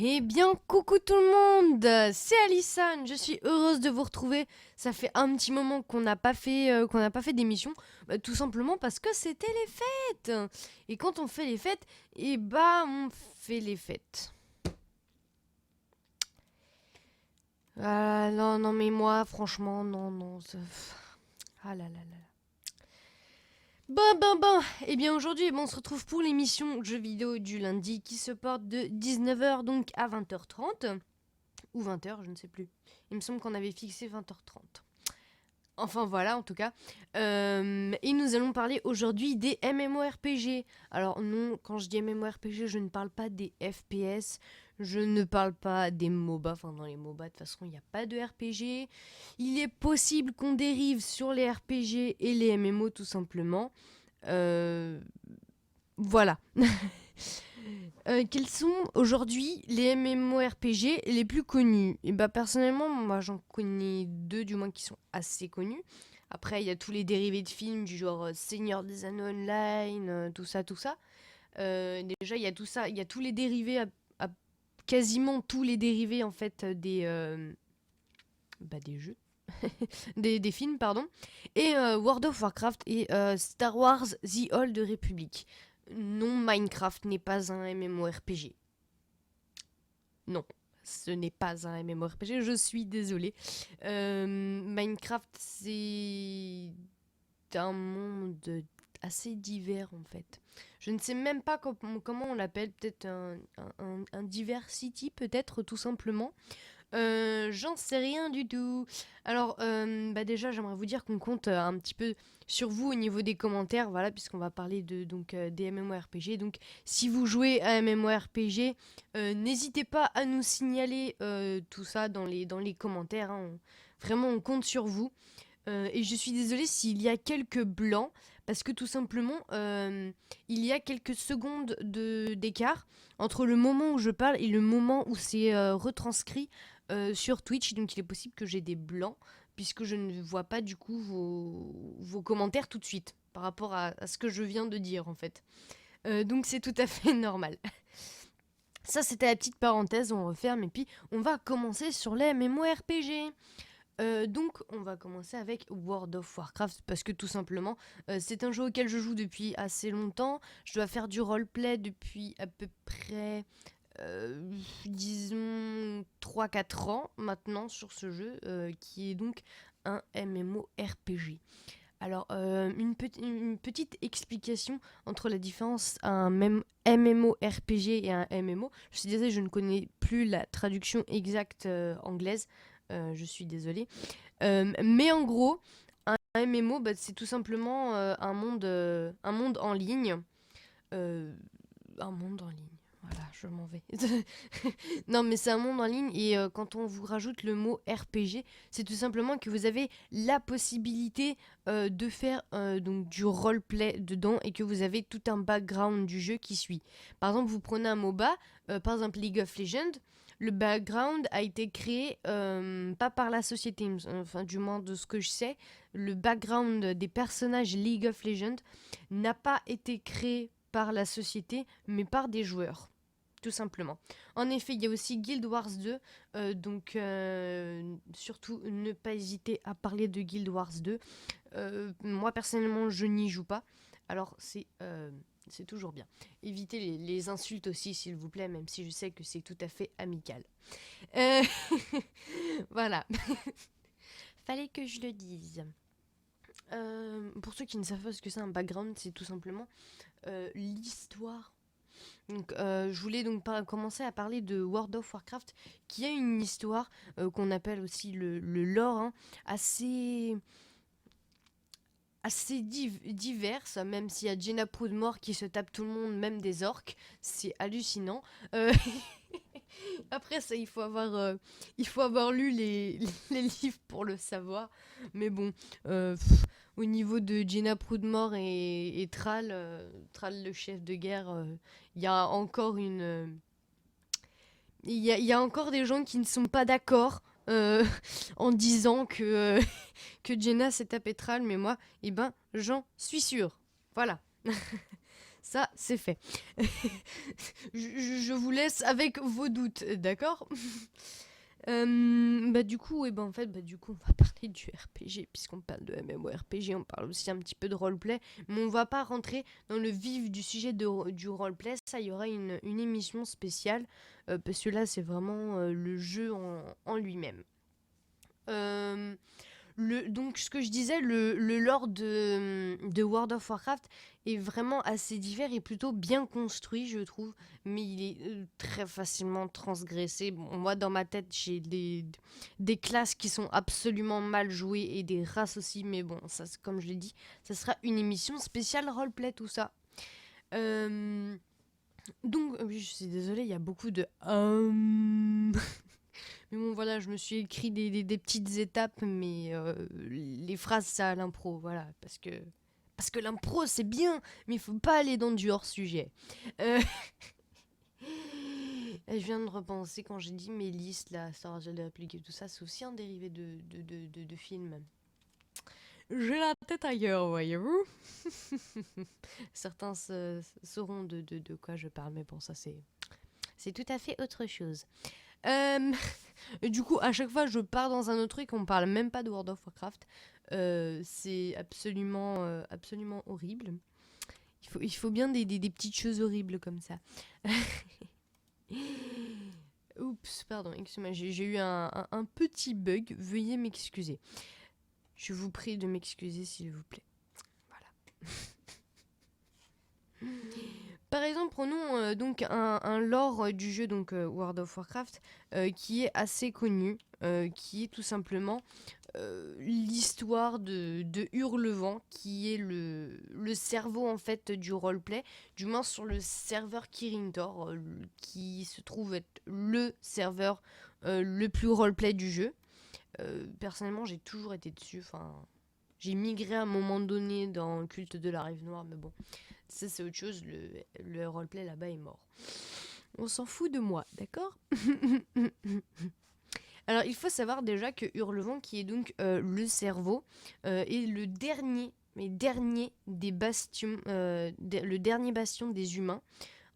Eh bien, coucou tout le monde, c'est Alissane, je suis heureuse de vous retrouver. Ça fait un petit moment qu'on n'a pas fait d'émission, tout simplement parce que c'était les fêtes. Et quand on fait les fêtes, on fait les fêtes. Ah non, non, mais moi, franchement, non, non. Ah là là là. Bon. Eh bien aujourd'hui, on se retrouve pour l'émission jeux vidéo du lundi qui se porte de 19h donc à 20h30. Ou 20h, je ne sais plus. Il me semble qu'on avait fixé 20h30. Enfin voilà, en tout cas. Et nous allons parler aujourd'hui des MMORPG. Alors non, quand je dis MMORPG, je ne parle pas des FPS, je ne parle pas des MOBA. Enfin dans les MOBA, de toute façon, il n'y a pas de RPG. Il est possible qu'on dérive sur les RPG et les MMO tout simplement. Euh, voilà. Quels sont aujourd'hui les MMORPG les plus connus? Et bah personnellement, moi j'en connais deux du moins qui sont assez connus. Après, il y a tous les dérivés de films du genre Seigneur des Anneaux Online, tout ça, tout ça. Déjà, il y a tout ça, il y a tous les dérivés, quasiment tous les dérivés en fait des jeux, des films, pardon. Et World of Warcraft et Star Wars The Old Republic. Non, Minecraft n'est pas un MMORPG. Non, ce n'est pas un MMORPG, je suis désolée. Minecraft, c'est un monde assez divers en fait. Je ne sais même pas comment on l'appelle, peut-être un diversity, peut-être tout simplement. J'en sais rien du tout. Alors, déjà, j'aimerais vous dire qu'on compte un petit peu sur vous au niveau des commentaires, voilà, puisqu'on va parler des MMORPG. Donc, si vous jouez à MMORPG, n'hésitez pas à nous signaler tout ça dans les commentaires, hein. Vraiment, on compte sur vous. Et je suis désolée s'il y a quelques blancs, parce que tout simplement, il y a quelques secondes d'écart entre le moment où je parle et le moment où c'est retranscrit sur Twitch. Donc il est possible que j'ai des blancs, puisque je ne vois pas du coup vos commentaires tout de suite, par rapport à ce que je viens de dire en fait. Donc c'est tout à fait normal. Ça, c'était la petite parenthèse, on referme, et puis on va commencer sur les MMORPG. Donc on va commencer avec World of Warcraft parce que tout simplement c'est un jeu auquel je joue depuis assez longtemps. Je dois faire du roleplay depuis à peu près disons 3 4 ans maintenant sur ce jeu qui est donc un MMORPG. Alors une petite explication entre la différence à un MMORPG et un MMO. Je suis désolée, je ne connais plus la traduction exacte anglaise. Je suis désolée. Mais en gros, un MMO, c'est tout simplement un monde en ligne. Euh, un monde en ligne. Voilà, je m'en vais. Non, mais c'est un monde en ligne et quand on vous rajoute le mot RPG, c'est tout simplement que vous avez la possibilité de faire donc du roleplay dedans et que vous avez tout un background du jeu qui suit. Par exemple, vous prenez un MOBA, par exemple League of Legends, le background a été créé pas par la société, enfin du moins de ce que je sais, le background des personnages League of Legends n'a pas été créé par la société, mais par des joueurs tout simplement. En effet, il y a aussi Guild Wars 2, donc surtout ne pas hésiter à parler de Guild Wars 2. Moi personnellement, je n'y joue pas, alors c'est toujours bien. Évitez les insultes aussi, s'il vous plaît, même si je sais que c'est tout à fait amical. Euh, voilà, fallait que je le dise. Pour ceux qui ne savent pas ce que c'est un background, c'est tout simplement l'histoire. Donc, je voulais donc commencer à parler de World of Warcraft, qui a une histoire qu'on appelle aussi le lore, hein, assez, diverse, même s'il y a Jenna Proudmore qui se tape tout le monde, même des orques, c'est hallucinant. Euh, Après ça, il faut avoir lu les livres pour le savoir. Mais bon, au niveau de Jenna Proudmore et Thrall, Thrall le chef de guerre, il y a encore il y a encore des gens qui ne sont pas d'accord en disant que Jenna s'est tapé Thrall, mais moi, j'en suis sûre. Voilà. Ça, c'est fait. Je vous laisse avec vos doutes, d'accord? Bah du coup, en fait, bah du coup, on va parler du RPG, puisqu'on parle de MMORPG, on parle aussi un petit peu de roleplay, mais on va pas rentrer dans le vif du sujet du roleplay, ça, il y aura une émission spéciale, parce que là, c'est vraiment le jeu en lui-même. Euh, donc, ce que je disais, le lore de World of Warcraft est vraiment assez divers et plutôt bien construit, je trouve. Mais il est très facilement transgressé. Bon, moi, dans ma tête, j'ai des classes qui sont absolument mal jouées et des races aussi. Mais bon, ça, comme je l'ai dit, ça sera une émission spéciale roleplay, tout ça. Euh, donc, oui, je suis désolée, il y a beaucoup de... Mais bon, voilà, je me suis écrit des petites étapes, mais les phrases, ça à l'impro, voilà. Parce que l'impro, c'est bien, mais il faut pas aller dans du hors-sujet. Euh, je viens de repenser quand j'ai dit Mélis, là, Star Wars de réplique et tout ça, c'est aussi un dérivé de film. J'ai la tête ailleurs, voyez-vous. Certains sauront de quoi je parle, mais bon, ça c'est tout à fait autre chose. Euh, et du coup, à chaque fois, je pars dans un autre truc, on parle même pas de World of Warcraft. C'est absolument horrible. Il faut bien des petites choses horribles comme ça. Oups, pardon, excusez-moi, j'ai eu un petit bug. Veuillez m'excuser. Je vous prie de m'excuser, s'il vous plaît. Voilà. Par exemple, prenons donc un lore du jeu, donc World of Warcraft, qui est assez connu, qui est tout simplement l'histoire de Hurlevent, qui est le cerveau en fait du roleplay, du moins sur le serveur Kirin Tor, qui se trouve être le serveur le plus roleplay du jeu. Personnellement, j'ai toujours été dessus, enfin... J'ai migré à un moment donné dans le culte de la Rive Noire, mais bon, ça c'est autre chose, le roleplay là-bas est mort. On s'en fout de moi, d'accord? Alors il faut savoir déjà que Hurlevent, qui est donc le cerveau, est le dernier, mais dernier des bastions, le dernier bastion des humains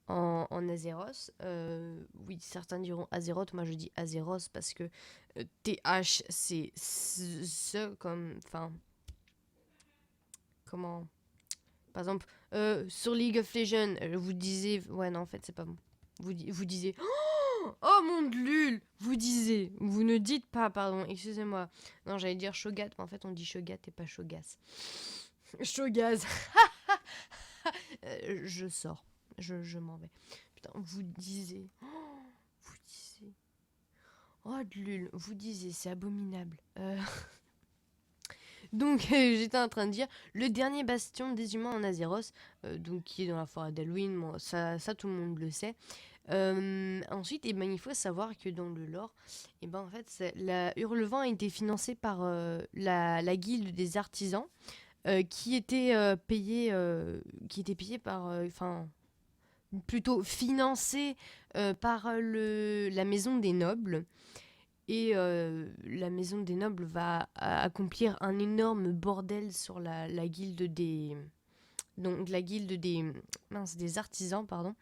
en Azeroth. Oui, certains diront Azeroth, moi je dis Azeroth parce que TH c'est ce comme, enfin, comment... Par exemple, sur League of Legends, vous disiez... Ouais, non, en fait, c'est pas bon. Vous disiez... Oh mon lul. Vous disiez... Vous ne dites pas, pardon, excusez-moi. Non, j'allais dire Shogat, mais en fait, on dit Shogat et pas Shogas. Shogaz. Je sors. Je m'en vais. Putain, vous disiez... Vous disiez... Oh, de lul. Vous disiez, c'est abominable. Donc j'étais en train de dire le dernier bastion des humains en Azeroth, donc qui est dans la forêt d'Halloween, bon, ça tout le monde le sait. Ensuite, il faut savoir que dans le lore, en fait, la Hurlevent a été financé par la guilde des artisans, qui était payée par, enfin, plutôt financé par la maison des nobles. Et la maison des nobles va accomplir un énorme bordel sur la guilde des... Donc la guilde des artisans, pardon,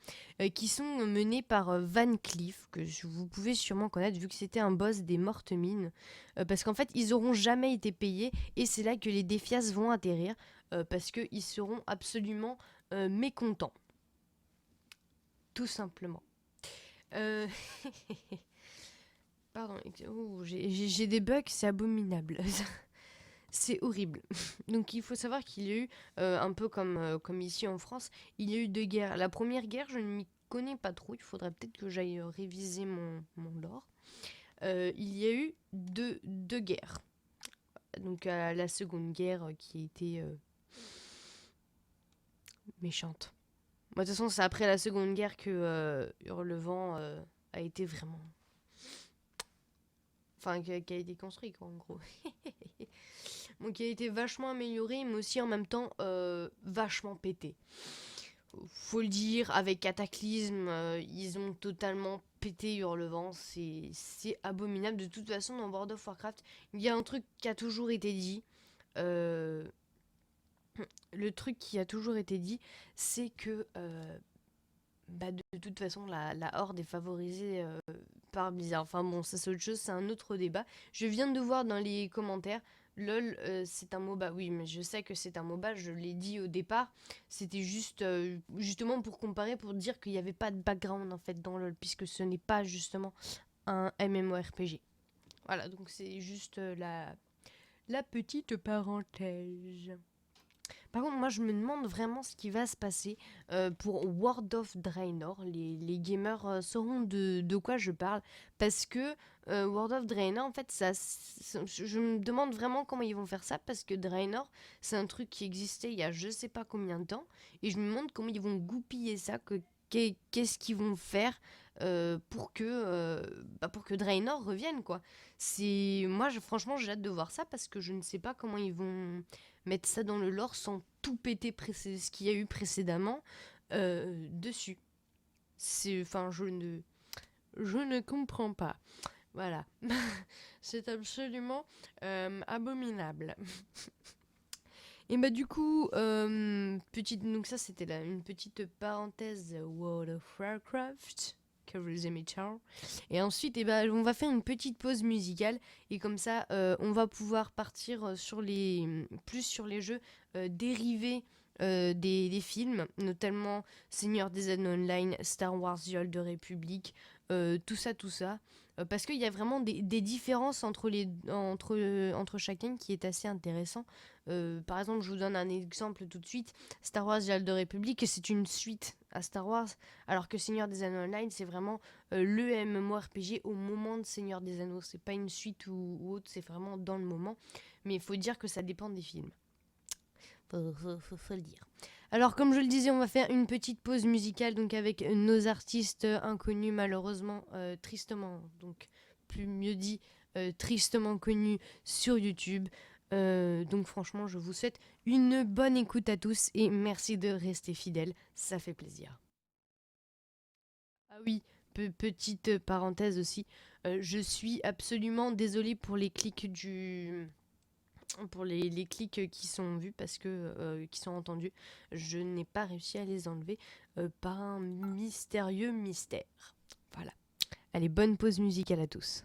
qui sont menés par Van Cleef, que vous pouvez sûrement connaître vu que c'était un boss des Mortes Mines, parce qu'en fait ils auront jamais été payés et c'est là que les Défias vont atterrir, parce qu'ils seront absolument mécontents, tout simplement. Euh... Pardon, j'ai des bugs, c'est abominable. C'est horrible. Donc il faut savoir qu'il y a eu, un peu comme ici en France, il y a eu deux guerres. La première guerre, je ne m'y connais pas trop, il faudrait peut-être que j'aille réviser mon lore. Il y a eu deux guerres. Donc la seconde guerre qui a été méchante. Moi, de toute façon, c'est après la seconde guerre que Hurlevent a été vraiment... Enfin, qui a été construit, quoi, en gros. Donc, qui a été vachement amélioré, mais aussi en même temps vachement pété. Faut le dire, avec Cataclysme, ils ont totalement pété Hurlevent. C'est abominable. De toute façon, dans World of Warcraft, il y a un truc qui a toujours été dit. Euh, Le truc qui a toujours été dit, c'est que de toute façon, la Horde est favorisée par Blizzard. Enfin bon, ça c'est autre chose, c'est un autre débat. Je viens de voir dans les commentaires, LOL, c'est un MOBA. Oui, mais je sais que c'est un MOBA, je l'ai dit au départ. C'était juste, justement pour comparer, pour dire qu'il n'y avait pas de background en fait dans LOL, puisque ce n'est pas justement un MMORPG. Voilà, donc c'est juste la petite parenthèse. Par contre, moi, je me demande vraiment ce qui va se passer pour World of Draenor. Les gamers sauront de quoi je parle. Parce que World of Draenor, en fait, je me demande vraiment comment ils vont faire ça. Parce que Draenor, c'est un truc qui existait il y a je sais pas combien de temps. Et je me demande comment ils vont goupiller ça. Qu'est-ce qu'ils vont faire pour que Draenor revienne, quoi. Moi, franchement, j'ai hâte de voir ça. Parce que je ne sais pas comment ils vont mettre ça dans le lore sans tout péter ce qu'il y a eu précédemment dessus. Enfin, je ne comprends pas. Voilà. C'est absolument abominable. Et bah du coup, donc ça c'était une petite parenthèse World of Warcraft que vous aimez tant. Et ensuite, on va faire une petite pause musicale et comme ça, on va pouvoir partir plus sur les jeux dérivés des films, notamment Seigneur des Anneaux Online, Star Wars The Old Republic, tout ça. Parce qu'il y a vraiment des différences entre chacun qui est assez intéressant. Par exemple, je vous donne un exemple tout de suite. Star Wars The Old Republic, c'est une suite à Star Wars, alors que Seigneur des Anneaux Online, c'est vraiment le MMORPG au moment de Seigneur des Anneaux. C'est pas une suite ou autre, c'est vraiment dans le moment. Mais il faut dire que ça dépend des films. Faut le dire. Alors, comme je le disais, on va faire une petite pause musicale donc avec nos artistes inconnus, malheureusement, tristement, donc plus mieux dit, tristement connus sur YouTube. Donc franchement, je vous souhaite une bonne écoute à tous et merci de rester fidèles, ça fait plaisir. Ah oui, petite parenthèse aussi, je suis absolument désolée pour les clics pour les clics qui sont vus parce que qui sont entendus, je n'ai pas réussi à les enlever par un mystérieux mystère. Voilà. Allez, bonne pause musicale à tous.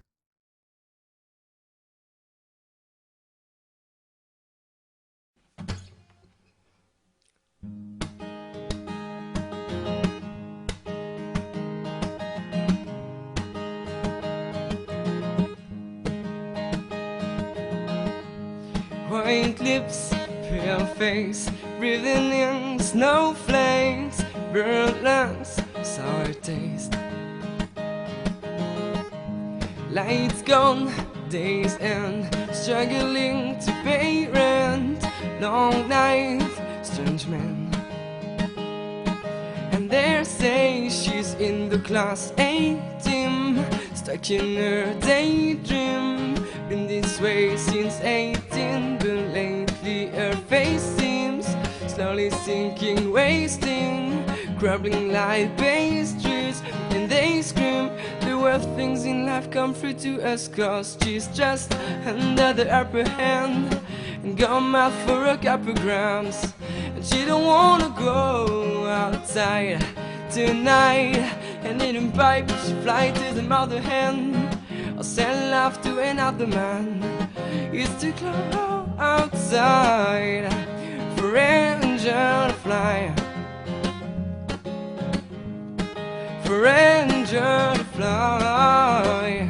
White lips, pale face, breathing in snowflakes, burnt lungs, sour taste. Lights gone, days end, struggling to pay rent. Long night, strange man. And they say she's in the class A team, stuck in her daydream. Been this way since 18, but lately her face seems slowly sinking, wasting, crumbling like pastries. And they scream the worst things in life come free to us, cause she's just under the upper hand and gone out for a couple grams. And she don't wanna go outside tonight, and in pipe she fly to the mother hen, or sell off to another man. It's too close outside for angel to fly, for angel to fly.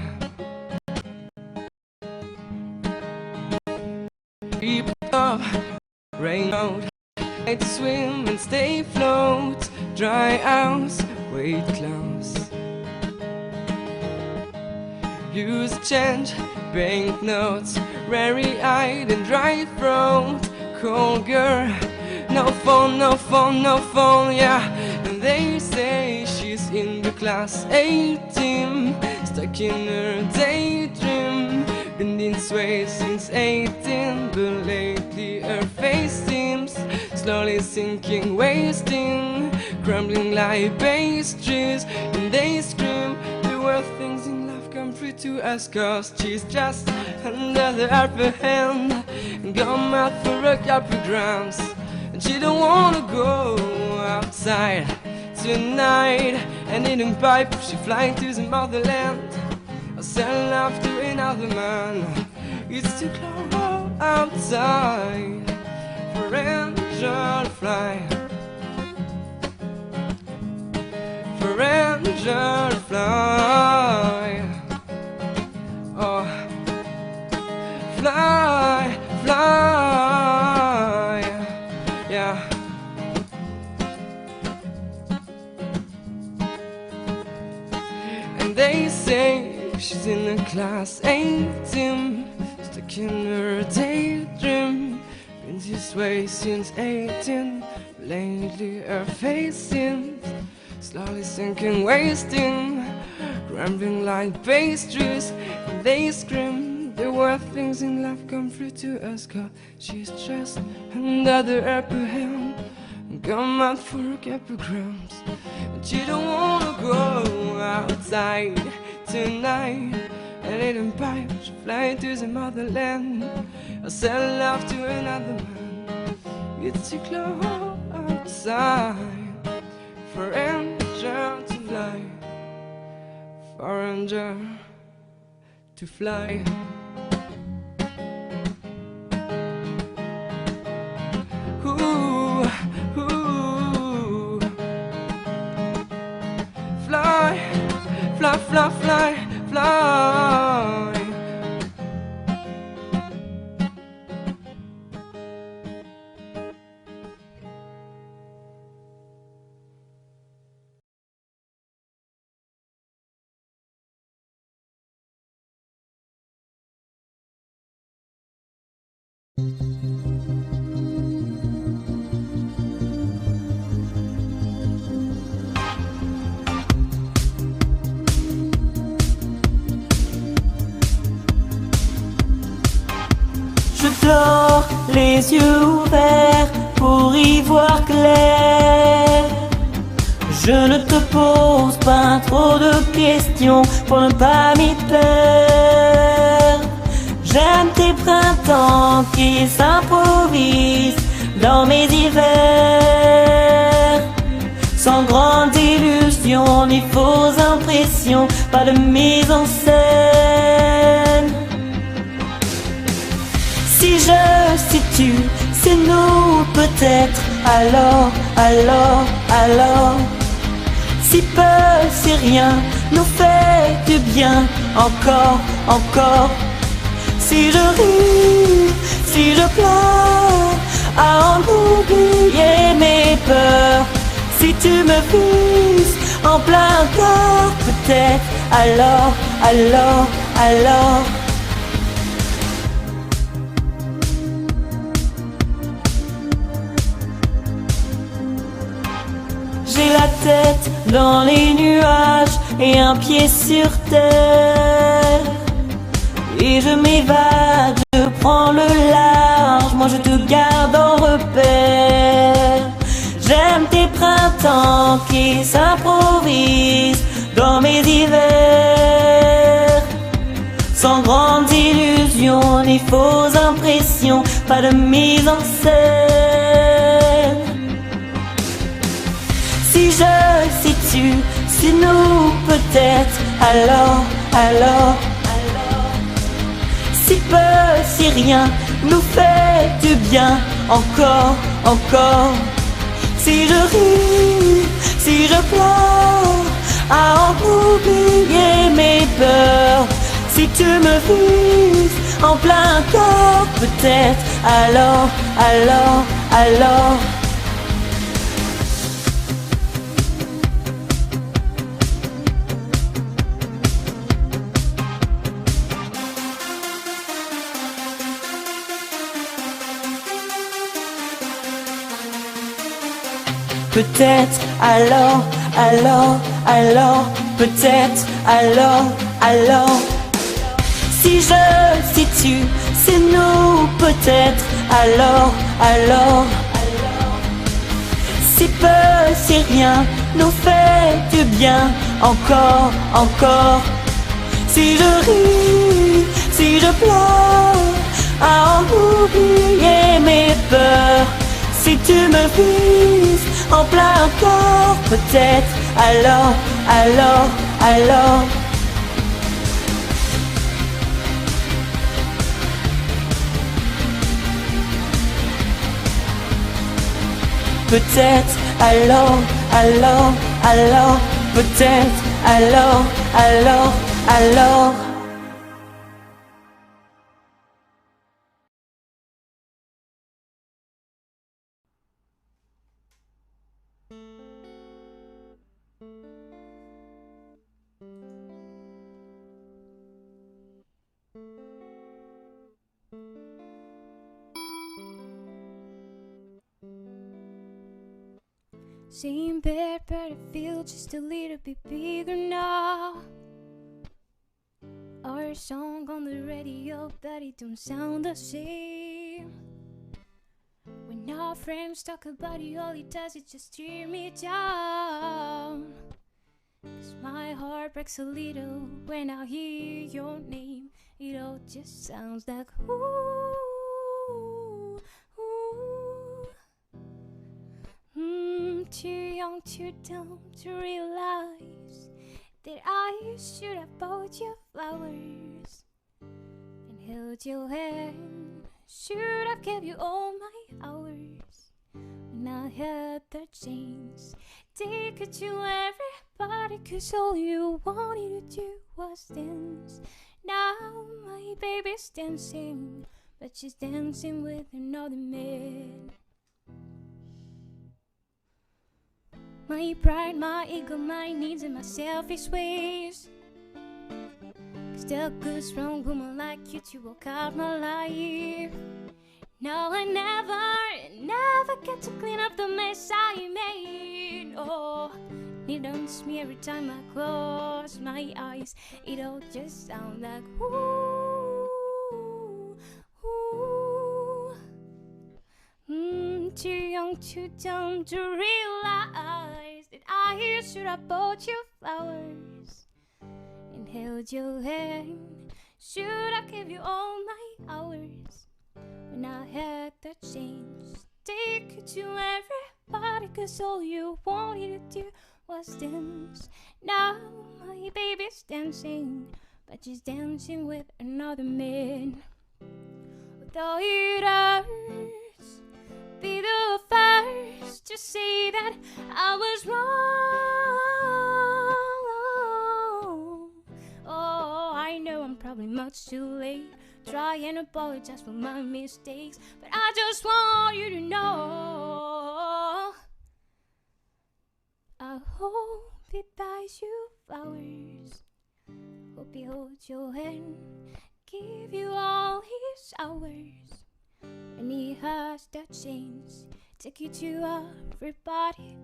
Keep up, rain out, try to swim and stay afloat. Dry house, wait close. Use change, banknotes, rary-eyed and dry throat. Cold girl, no phone, no phone, no phone, yeah. And they say she's in the class A team, stuck in her daydream. Been this way since 18, but lately her face seems slowly sinking, wasting, crumbling like pastries. And they scream the worst things in life come free to us, cause she's just under the upper hand and gone out for a couple grams. But you don't wanna go outside tonight. And in a pipe she flying to the motherland. I'll sell love to another man. It's too cold outside for angel fly. For angel fly. Oh, fly, fly, yeah. And they say she's in a class 18, stuck in her daydream. Been this way since 18. Lately her face seems slowly sinking, wasting, crumbling like pastries. And they scream the worst things in life come through to us, 'cause she's stressed under the upper hand and come out for a couple grams. But you don't wanna go outside tonight. And in a pipe she fly to the motherland. I sell love to another man. It's too close outside for angel to fly, for angel to fly. Ooh, ooh. Fly, fly, fly, fly, fly. Je dors les yeux ouverts pour y voir clair. Je ne te pose pas trop de questions pour ne pas m'y perdre. J'aime tes printemps qui s'improvisent dans mes hivers. Sans grande illusion ni fausse impression, pas de mise en scène. Si je, si tu, c'est nous peut-être, alors, si peu, si rien nous fait du bien, encore. Si je ris, si je pleure, à en oublier mes peurs. Si tu me vises en plein cœur, peut-être, alors. J'ai la tête dans les nuages et un pied sur terre. Et je m'évade, je prends le large, moi je te garde en repère. J'aime tes printemps qui s'improvisent dans mes hivers. Sans grandes illusions ni fausses impressions, pas de mise en scène. Si je, si tu, si nous peut-être, alors. Si peu, si rien nous fait du bien, encore. Si je ris, si je pleure, à en oublier mes peurs. Si tu me vises en plein corps, peut-être, alors. Peut-être, alors, peut-être, alors. Si je, si tu, c'est nous, peut-être, alors. Si peu, si rien nous fait du bien, encore. Si je ris, si je pleure, à en oublier mes peurs. Si tu me vises en plein corps, peut-être alors, alors peut-être alors peut-être alors Same bed, but it feels just a little bit bigger now. Our song on the radio, but it don't sound the same. When our friends talk about it, all it does is just tear me down. 'Cause my heart breaks a little when I hear your name. It all just sounds like ooh, ooh. Too young, too dumb to realize that I should have bought you flowers and held your hand. Should have gave you all my hours when I had the chance. Take it to everybody, 'cause all you wanted to do was dance. Now my baby's dancing, but she's dancing with another man. My pride, my ego, my needs, and my selfish ways. 'Cause the good, strong woman like you to walk out my life. No, I never get to clean up the mess I made. Oh, it haunts me every time I close my eyes. It all just sounds like ooh, ooh. Too young, too dumb to realize that I should have bought you flowers and held your hand. Should have gave you all my hours when I had the chance. Take it to everybody, 'cause all you wanted to do was dance. Now my baby's dancing, but she's dancing with another man. Though it hurts, be the first to say that I was wrong. Oh, I know I'm probably much too late. Try and apologize for my mistakes, but I just want you to know I hope he buys you flowers. Hope he holds your hand, give you all his hours. And he has that chance, take you to everybody.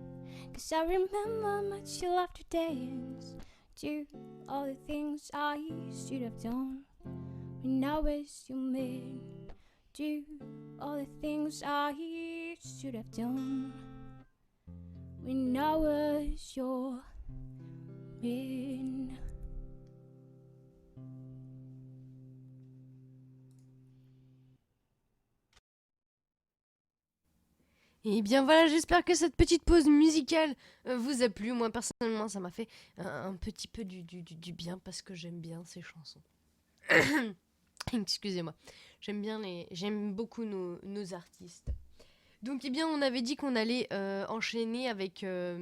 'Cause I remember much you loved to dance. Do all the things I should have done when I was your man. Do all the things I should have done when I was your man. Et bien voilà, j'espère que cette petite pause musicale vous a plu. Moi personnellement, ça m'a fait un petit peu du bien parce que j'aime bien ces chansons. Excusez-moi. J'aime beaucoup nos artistes. Donc eh bien, on avait dit qu'on allait enchaîner avec eh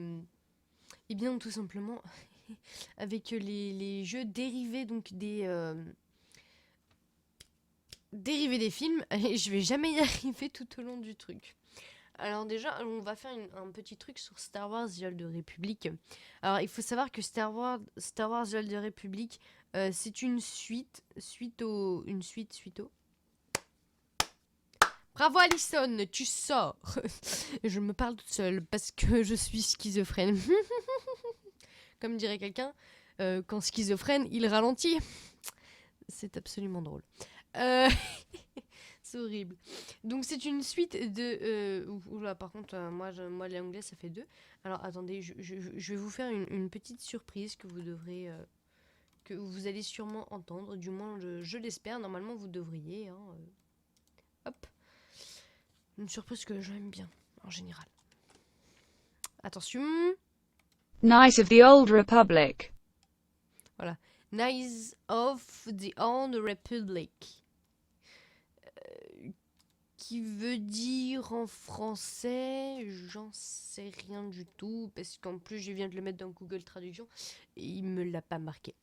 bien tout simplement avec les jeux dérivés donc dérivés des films. Et je vais jamais y arriver tout au long du truc. Alors déjà, on va faire un petit truc sur Star Wars The Old Republic. Alors il faut savoir que Star Wars The Old Republic, c'est une suite au... Bravo Alison, tu sors. Je me parle toute seule parce que je suis schizophrène. Comme dirait quelqu'un, quand schizophrène, il ralentit. C'est absolument drôle. C'est horrible. Donc c'est une suite de... oula, par contre, moi l'anglais, ça fait 2. Alors attendez, je vais vous faire une petite surprise que vous devrez... que vous allez sûrement entendre. Du moins, je l'espère. Normalement, vous devriez. Hop. Une surprise que j'aime bien. en général. Attention. Knight of the Old Republic. Knights of the Old Republic. Qui veut dire en français, j'en sais rien du tout, parce qu'en plus je viens de le mettre dans Google Traduction et il me l'a pas marqué.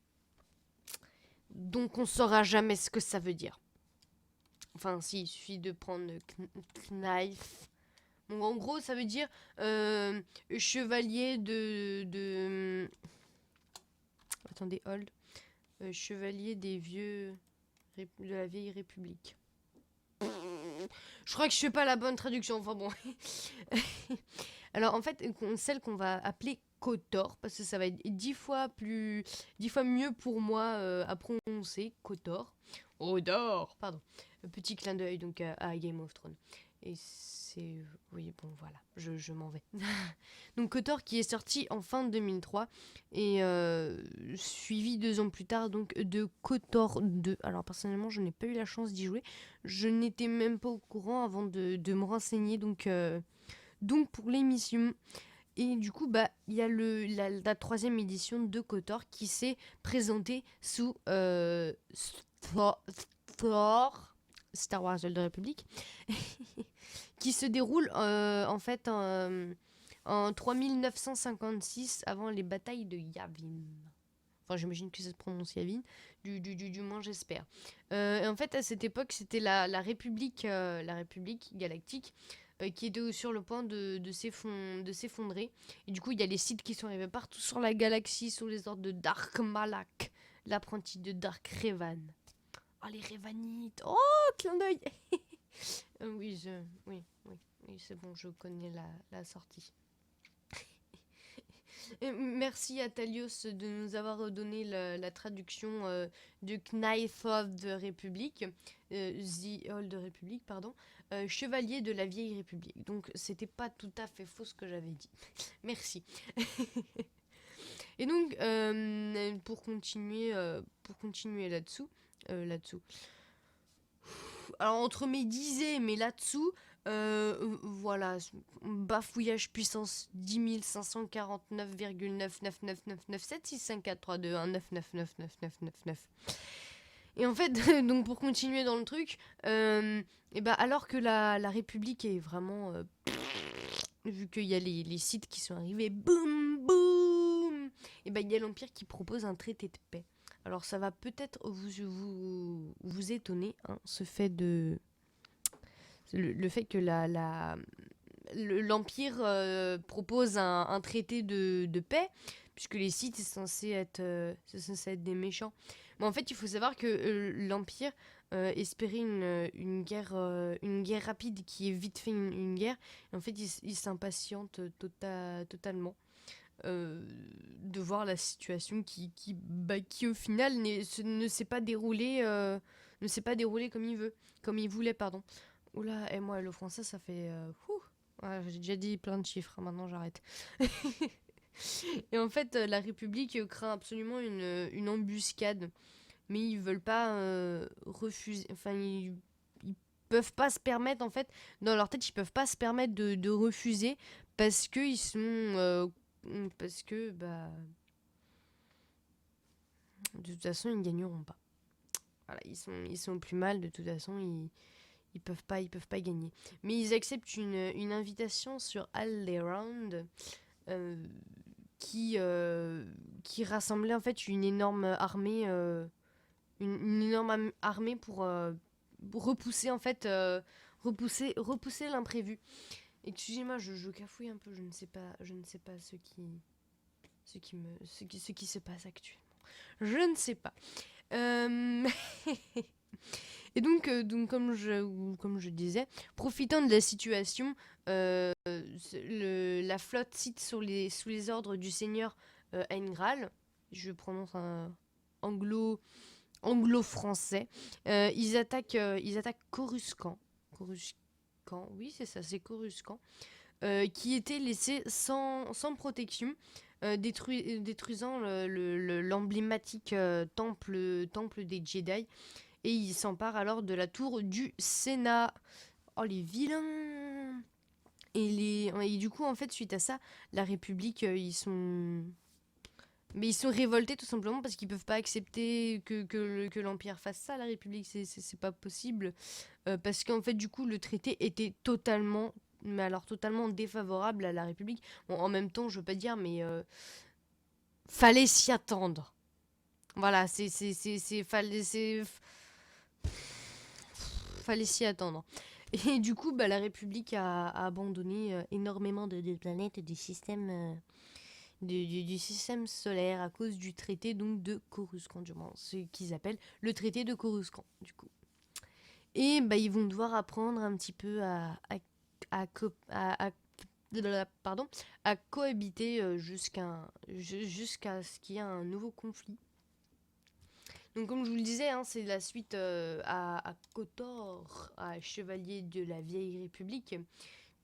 Donc on saura jamais ce que ça veut dire. Enfin si, il suffit de prendre knife. Donc en gros ça veut dire chevalier de... Attendez, hold. Chevalier des vieux... de la vieille république. Je crois que je fais pas la bonne traduction, enfin bon. Alors en fait, celle qu'on va appeler Kotor, parce que ça va être 10 fois mieux pour moi à prononcer, Kotor. Odor, pardon. Petit clin d'œil donc à Game of Thrones. Et c'est... Oui, bon, voilà, je m'en vais. Donc Kotor qui est sorti en fin 2003 et suivi 2 ans plus tard donc de Kotor 2. Alors personnellement, je n'ai pas eu la chance d'y jouer. Je n'étais même pas au courant avant de me renseigner donc pour l'émission. Et du coup, bah, il y a la 3e édition de Kotor qui s'est présentée sous Star Wars de la République, qui se déroule en fait en 3956 avant les batailles de Yavin. Enfin, j'imagine que ça se prononce Yavin, du moins j'espère. Et en fait, à cette époque, c'était la République galactique qui était sur le point de s'effondrer. Et du coup, il y a les Sith qui sont arrivés partout sur la galaxie sous les ordres de Dark Malak, l'apprenti de Dark Revan. Oh, les Revanites. Oh, clin d'œil. Oui, c'est bon, je connais la sortie. Merci à Talios de nous avoir donné la traduction de Knife of the Republic, The Old Republic, pardon, Chevalier de la Vieille République. Donc, c'était pas tout à fait faux ce que j'avais dit. Merci. Et donc, pour continuer là-dessous. Alors entre mes disais et mes là-dessous, voilà, bafouillage puissance 10 549,99997654321999999. Et en fait, donc pour continuer dans le truc, et bah alors que la République est vraiment, vu qu'il y a les sites qui sont arrivés, boum boum, et bah il y a l'Empire qui propose un traité de paix. Alors ça va peut-être vous étonner, hein, ce fait de... Le fait que l'Empire propose un traité de paix, puisque les Sith c'est censé être des méchants. Mais en fait, il faut savoir que l'Empire espérait une guerre rapide qui est vite fait une guerre. Et en fait, il s'impatiente totalement. De voir la situation qui au final ne s'est pas déroulée comme il voulait, pardon. Oula, et moi le français ça fait ouais, j'ai déjà dit plein de chiffres, maintenant j'arrête. Et en fait la République craint absolument une embuscade, mais ils veulent pas refuser, enfin ils peuvent pas se permettre, en fait dans leur tête ils peuvent pas se permettre de refuser parce que ils sont parce que bah de toute façon ils gagneront pas. Voilà, ils sont plus mal, de toute façon ils peuvent pas gagner. Mais ils acceptent une invitation sur Alderaan qui rassemblait en fait une énorme armée pour repousser en fait repousser l'imprévu. Excusez-moi, je cafouille un peu, je ne sais pas ce qui se passe actuellement. Je ne sais pas. Et donc comme je disais, profitant de la situation, la flotte cite sous les ordres du seigneur Aingral, je prononce un anglo-français, ils attaquent Coruscant. Coruscant, oui c'est ça, c'est Coruscant, qui était laissé sans protection, détruisant l'emblématique temple des Jedi. Et il s'empare alors de la tour du Sénat. Oh les vilains! Et du coup, en fait, suite à ça, la République, ils sont révoltés tout simplement parce qu'ils peuvent pas accepter que l'Empire fasse ça, la République, c'est pas possible. Parce qu'en fait, du coup, le traité était totalement, mais alors totalement défavorable à la République. Bon, en même temps, je veux pas dire, mais fallait s'y attendre. Voilà, fallait s'y attendre. Et du coup, la République a abandonné énormément de planètes et du système, du système solaire à cause du traité donc de Coruscant, du moins, ce qu'ils appellent le traité de Coruscant, du coup. Et ils vont devoir apprendre un petit peu à cohabiter jusqu'à ce qu'il y ait un nouveau conflit. Donc comme je vous le disais, hein, c'est la suite à KOTOR, à Chevalier de la Vieille République,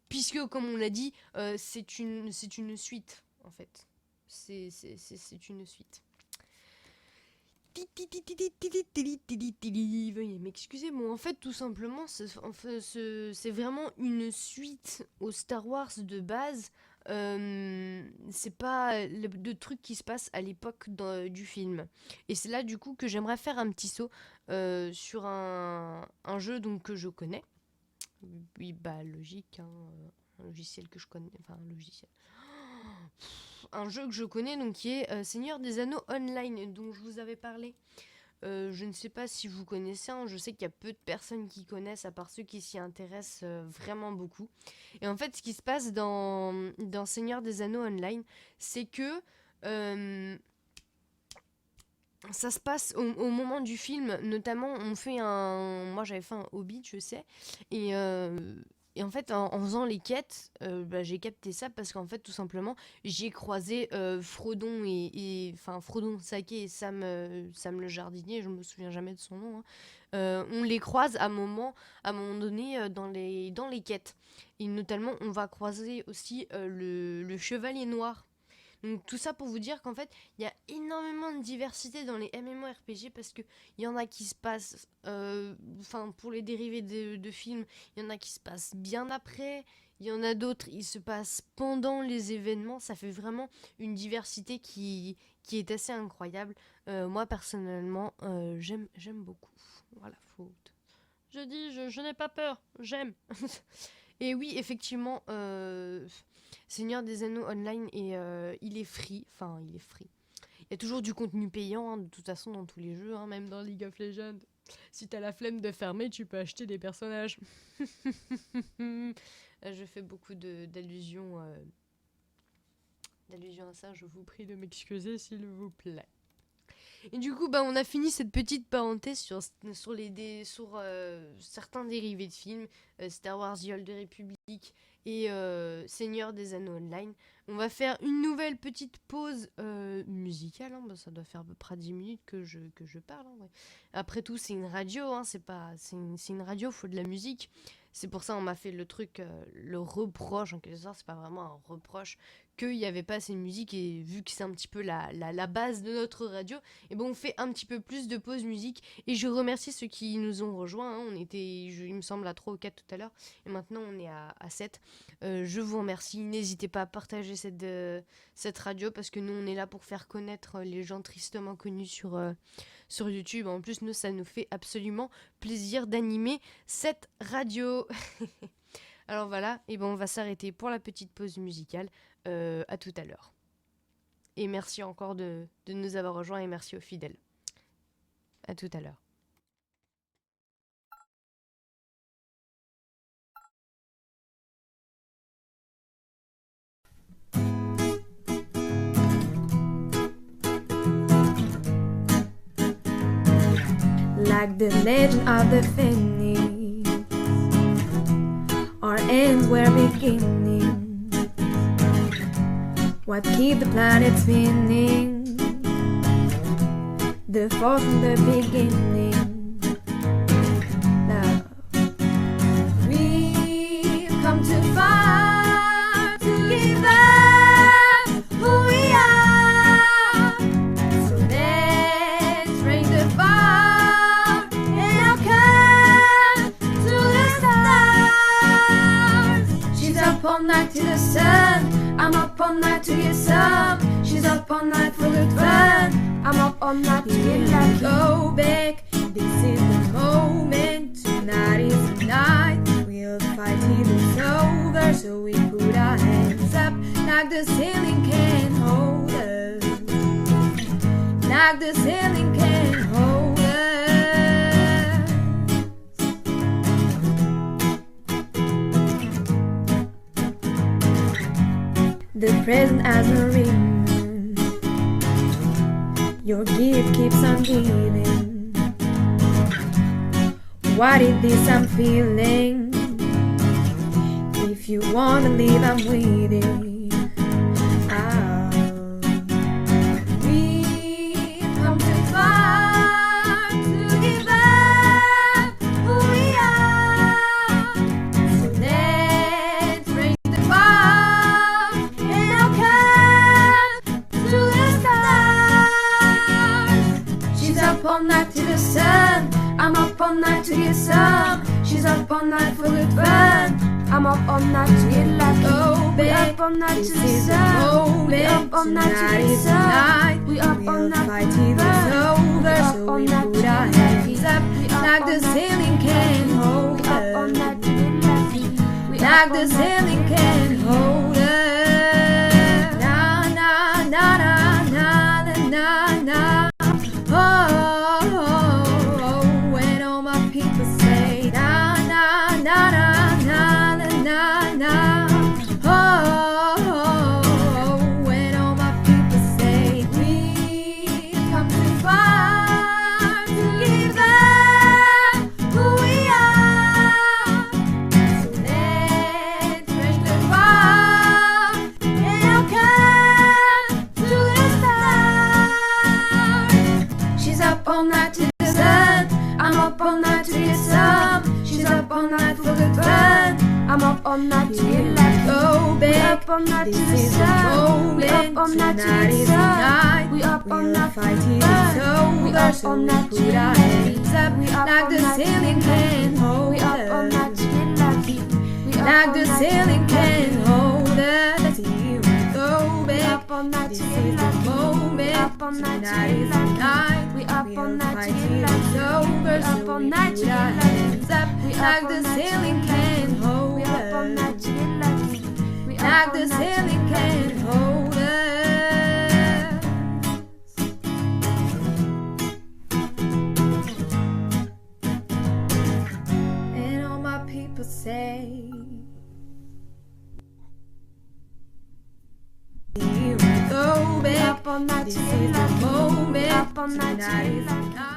puisque comme on l'a dit, c'est une suite en fait. C'est une suite. Veuillez m'excuser, bon en fait tout simplement c'est vraiment une suite aux Star Wars de base. C'est pas de trucs qui se passent à l'époque du film. Et c'est là du coup que j'aimerais faire un petit saut sur un jeu donc que je connais. Oui, logique, hein, un logiciel que je connais, enfin un logiciel. Un jeu que je connais donc qui est Seigneur des Anneaux Online dont je vous avais parlé. Je ne sais pas si vous connaissez, hein, je sais qu'il y a peu de personnes qui connaissent à part ceux qui s'y intéressent vraiment beaucoup. Et en fait ce qui se passe dans Seigneur des Anneaux Online, c'est que ça se passe au moment du film, notamment moi j'avais fait un Hobbit je sais, et en fait, en faisant les quêtes, j'ai capté ça parce qu'en fait, tout simplement, j'ai croisé Frodon Frodon Sake et Sam le jardinier, je me souviens jamais de son nom. Hein. On les croise à un moment donné dans les quêtes. Et notamment, on va croiser aussi le Chevalier Noir. Donc tout ça pour vous dire qu'en fait, il y a énormément de diversité dans les MMORPG parce qu'il y en a qui se passent, pour les dérivés de films, il y en a qui se passent bien après, il y en a d'autres, ils se passent pendant les événements, ça fait vraiment une diversité qui est assez incroyable. Moi personnellement, j'aime beaucoup. Voilà, je dis, je n'ai pas peur, j'aime. Et oui, effectivement, Seigneur des Anneaux Online, il est free. Enfin, il est free. Il y a toujours du contenu payant, hein, de toute façon, dans tous les jeux, hein, même dans League of Legends. Si t'as la flemme de fermer, tu peux acheter des personnages. Je fais beaucoup d'allusions à ça, je vous prie de m'excuser, s'il vous plaît. Et du coup, on a fini cette petite parenthèse sur certains dérivés de films, Star Wars The Old Republic et Seigneur des Anneaux Online. On va faire une nouvelle petite pause musicale, hein. Ça doit faire à peu près 10 minutes que je parle. Hein, ouais. Après tout, c'est une radio, hein, c'est une radio, faut de la musique. C'est pour ça on m'a fait le truc, le reproche, en quelque sorte, c'est pas vraiment un reproche, qu'il n'y avait pas assez de musique, et vu que c'est un petit peu la base de notre radio, et on fait un petit peu plus de pause musique, et je remercie ceux qui nous ont rejoints, hein. On était, il me semble, à 3 ou 4 tout à l'heure, et maintenant on est à 7. Je vous remercie, n'hésitez pas à partager cette radio, parce que nous on est là pour faire connaître les gens tristement connus sur YouTube. En plus, ça nous fait absolument plaisir d'animer cette radio. Alors voilà, et on va s'arrêter pour la petite pause musicale. À tout à l'heure. Et merci encore de nous avoir rejoints, et merci aux fidèles. À tout à l'heure. Like the legend of the Phoenix, our ends were beginning. What keep the planet spinning? The fall from the beginning. Love. We've come too far to give up who we are. So let's raise the bar and I'll come to the stars. She's up on all night to get lucky. Go back, this is the moment. Tonight is the night. We'll fight till it's over. So we put our hands up like the ceiling can't hold us. Like the ceiling can't hold us. The present has no ring. Your gift keeps on giving. What is this I'm feeling? If you wanna leave, I'm waiting. We've come too far to give up who we are. So let's raise the bar and I'll come to the stars. She's up all night to the sun. I'm up all night to get some. She's up all night for good fun. I'm up all night to get lucky. Go We back, up all night this to the is the sun. We up moment. all night to Tonight the is the sun. night. We up all We'll night fight to till the it's sun. over. up So all we night put to our get hands lucky. up We up like all the night ceiling can't hold We up all night us. to get lucky. We Like up the all night ceiling can't hold us. Na na na na na na na. Oh, oh, oh, when all my people say na na na na na na na. Oh, oh, oh, when all my people say we've come too far to give up who we are. So let's raise the bar and I'll come to the stars. She's up all night to the sun. I'm up all night to get some. She's up all night for good fun. I'm up all night to get lucky. Go We back, up all night to this the is the sun. We moment. up all night to Tonight the is the sun. night. We up all We'll night fight to till the it's sun. We over. up So all we night to put get our lucky. hands up We up like all the night to ceiling get can't lucky. hold We up all night us. to get lucky. We up Like all the night to ceiling get can't lucky. hold us. Here we go We back. up all night This to is get the lucky. We moment. up all night to Tonight get is the lucky. night. We up all We'll night to fight get till lucky. it's over. We up So all we night to put our get lucky. hands up We up like all the night to ceiling get can't lucky. hold We up all night us. to get lucky. We up Like all the night to ceiling get lucky. can't hold us. And all my people say, here we go We back. up all night This to is get the lucky. We moment. up all night to Tonight get is the lucky. night.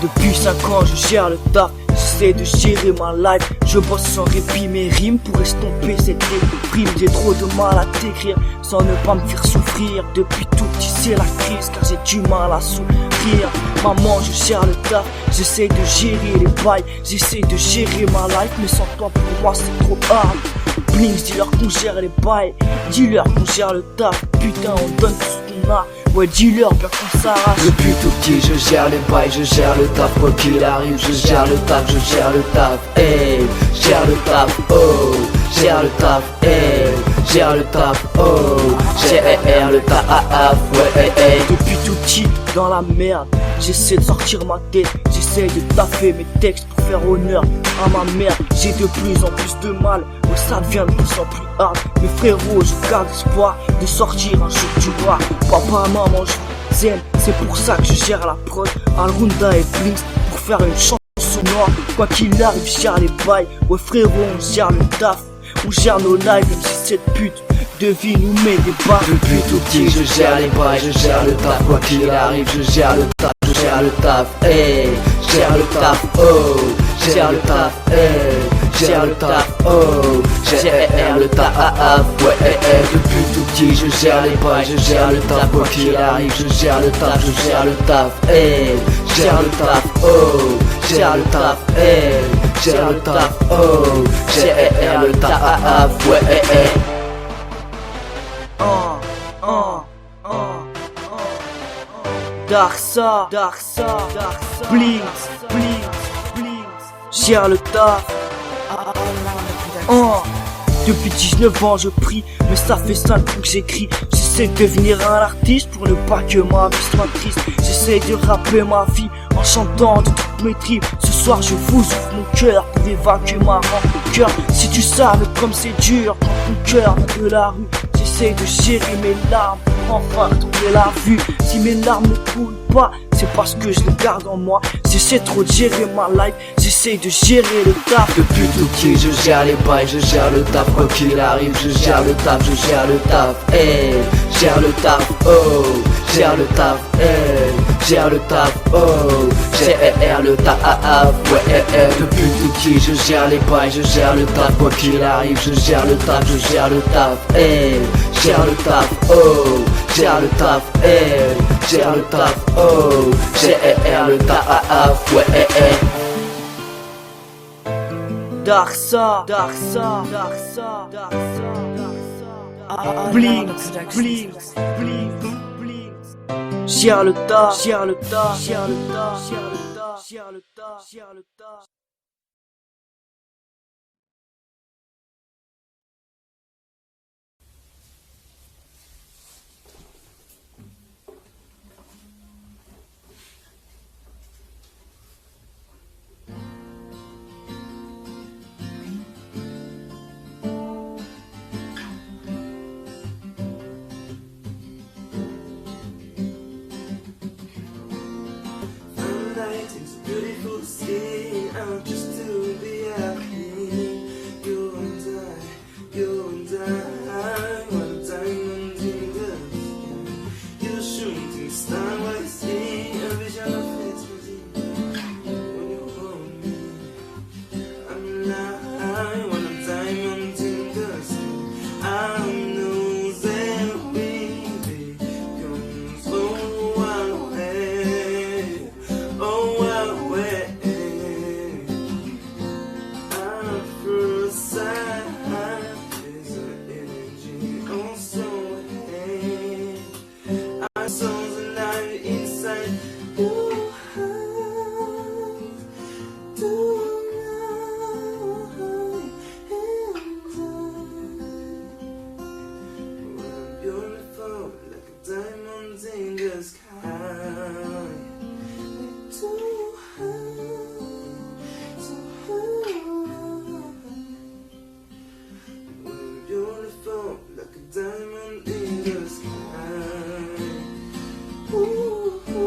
Depuis 5 ans je gère le taf, j'essaie de gérer ma life. Je bosse sans répit mes rimes pour estomper cette déprime. J'ai trop de mal à t'écrire sans ne pas me faire souffrir. Depuis tout petit c'est la crise car j'ai du mal à sourire. Maman je gère le taf, j'essaie de gérer les bails. J'essaie de gérer ma life mais sans toi pour moi c'est trop hard. Blinks dis-leur qu'on gère les bails, dis-leur qu'on gère le taf. Putain on donne tout ce qu'on a. Ouais dis-leur bien qu'on s'arrache. Depuis tout petit je gère les bails, je gère le taf. Quoi qu'il arrive je gère le taf, je gère le taf. Hey, gère le taf, oh, gère le taf, hey, gère le taf, oh, gère le taf, ouais, hey, hey. Depuis tout petit dans la merde, j'essaie de sortir ma tête, j'essaie de taffer mes textes pour faire honneur à ma mère. J'ai de plus en plus de mal, ouais ça devient de plus en plus hard. Mes frérots je garde espoir de sortir un jour du roi. Papa, maman je vous aime, c'est pour ça que je gère la prod. Alrunda et Blinks pour faire une chanson noire. Quoi qu'il arrive je gère les bails, ouais frérot on gère le taf. On gère nos lives même si cette pute de vie nous met des barres. Depuis tout petit je gère les bails, je gère le taf. Quoi qu'il arrive je gère le taf, je gère le taf, hey, gère le taf, oh, gère le taf, hey, gère le taf, oh, gère le taf, ouais, hey, hey. Depuis tout petit je gère les bails, je gère le taf. Quoi qu'il arrive je gère le taf, je gère le taf, hey, gère le taf, oh, gère le taf, hey, gère le taf, oh, gère le taf, ouais, hey, hey. Darsa, Darsa, Blinks, Blinks, Blinks. Gère le taf. Depuis 19 ans je prie, mais ça fait 5 ans que j'écris. J'essaie de devenir un artiste pour ne pas que ma vie soit triste. J'essaie de rapper ma vie en chantant de toutes mes tripes. Ce soir je vous ouvre mon cœur pour évacuer ma rancœur. Si tu savais comme c'est dur quand ton cœur vient de la rue. J'essaie de gérer mes larmes pour enfin retrouver la vue. Si mes larmes ne coulent pas, c'est parce que je les garde en moi. J'essaie trop de gérer ma life, j'essaie de gérer le taf. Depuis tout petit je gère les bails, je gère le taf. Quoi qu'il arrive je gère le taf, je gère le taf. Hey, gère le taf, oh, gère le taf, hey, gère le taf, oh, gère le taf, ouais, Depuis tout petit je gère les bails, je gère le taf. Quoi qu'il arrive je gère le taf, je gère le taf, hey, gère le taf, oh, gère le taf, hey, gère le taf, oh, gère le taf, ouais, Darsa, Darsa, Darsa, Darsa, Darsa. Blinks, Blinks, Blinks, Blinks. Gère le taf, gère le taf, gère le taf, gère le taf, gère le taf, gère le taf. It's beautiful to see. I'm just to be happy. You and I, you and I, one diamond in the sky. You're shooting star, I see a vision of ecstasy. When you hold me, I'm alive. One diamond in the sky. I know that we become so one way. Oh, well, way. At first sight, there's an energy also. Hey, I saw the light inside your eyes. We're beautiful like a diamond in the sky. Too high, so high. We're beautiful like a diamond in the sky. Ooh, ooh,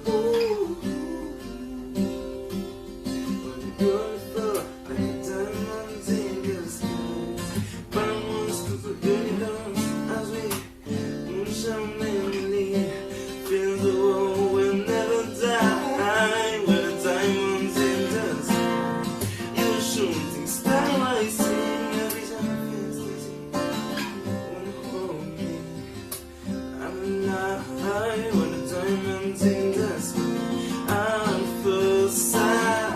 ooh. We're beautiful like a diamond in the sky. Vamos to the universe as we moonshine mainly. Feel the world will never die. We're diamonds in the sky. You're shooting star, I see a vision of ecstasy. Wanna hold me? I'm alive. We're diamonds in the sky. I'm first sight.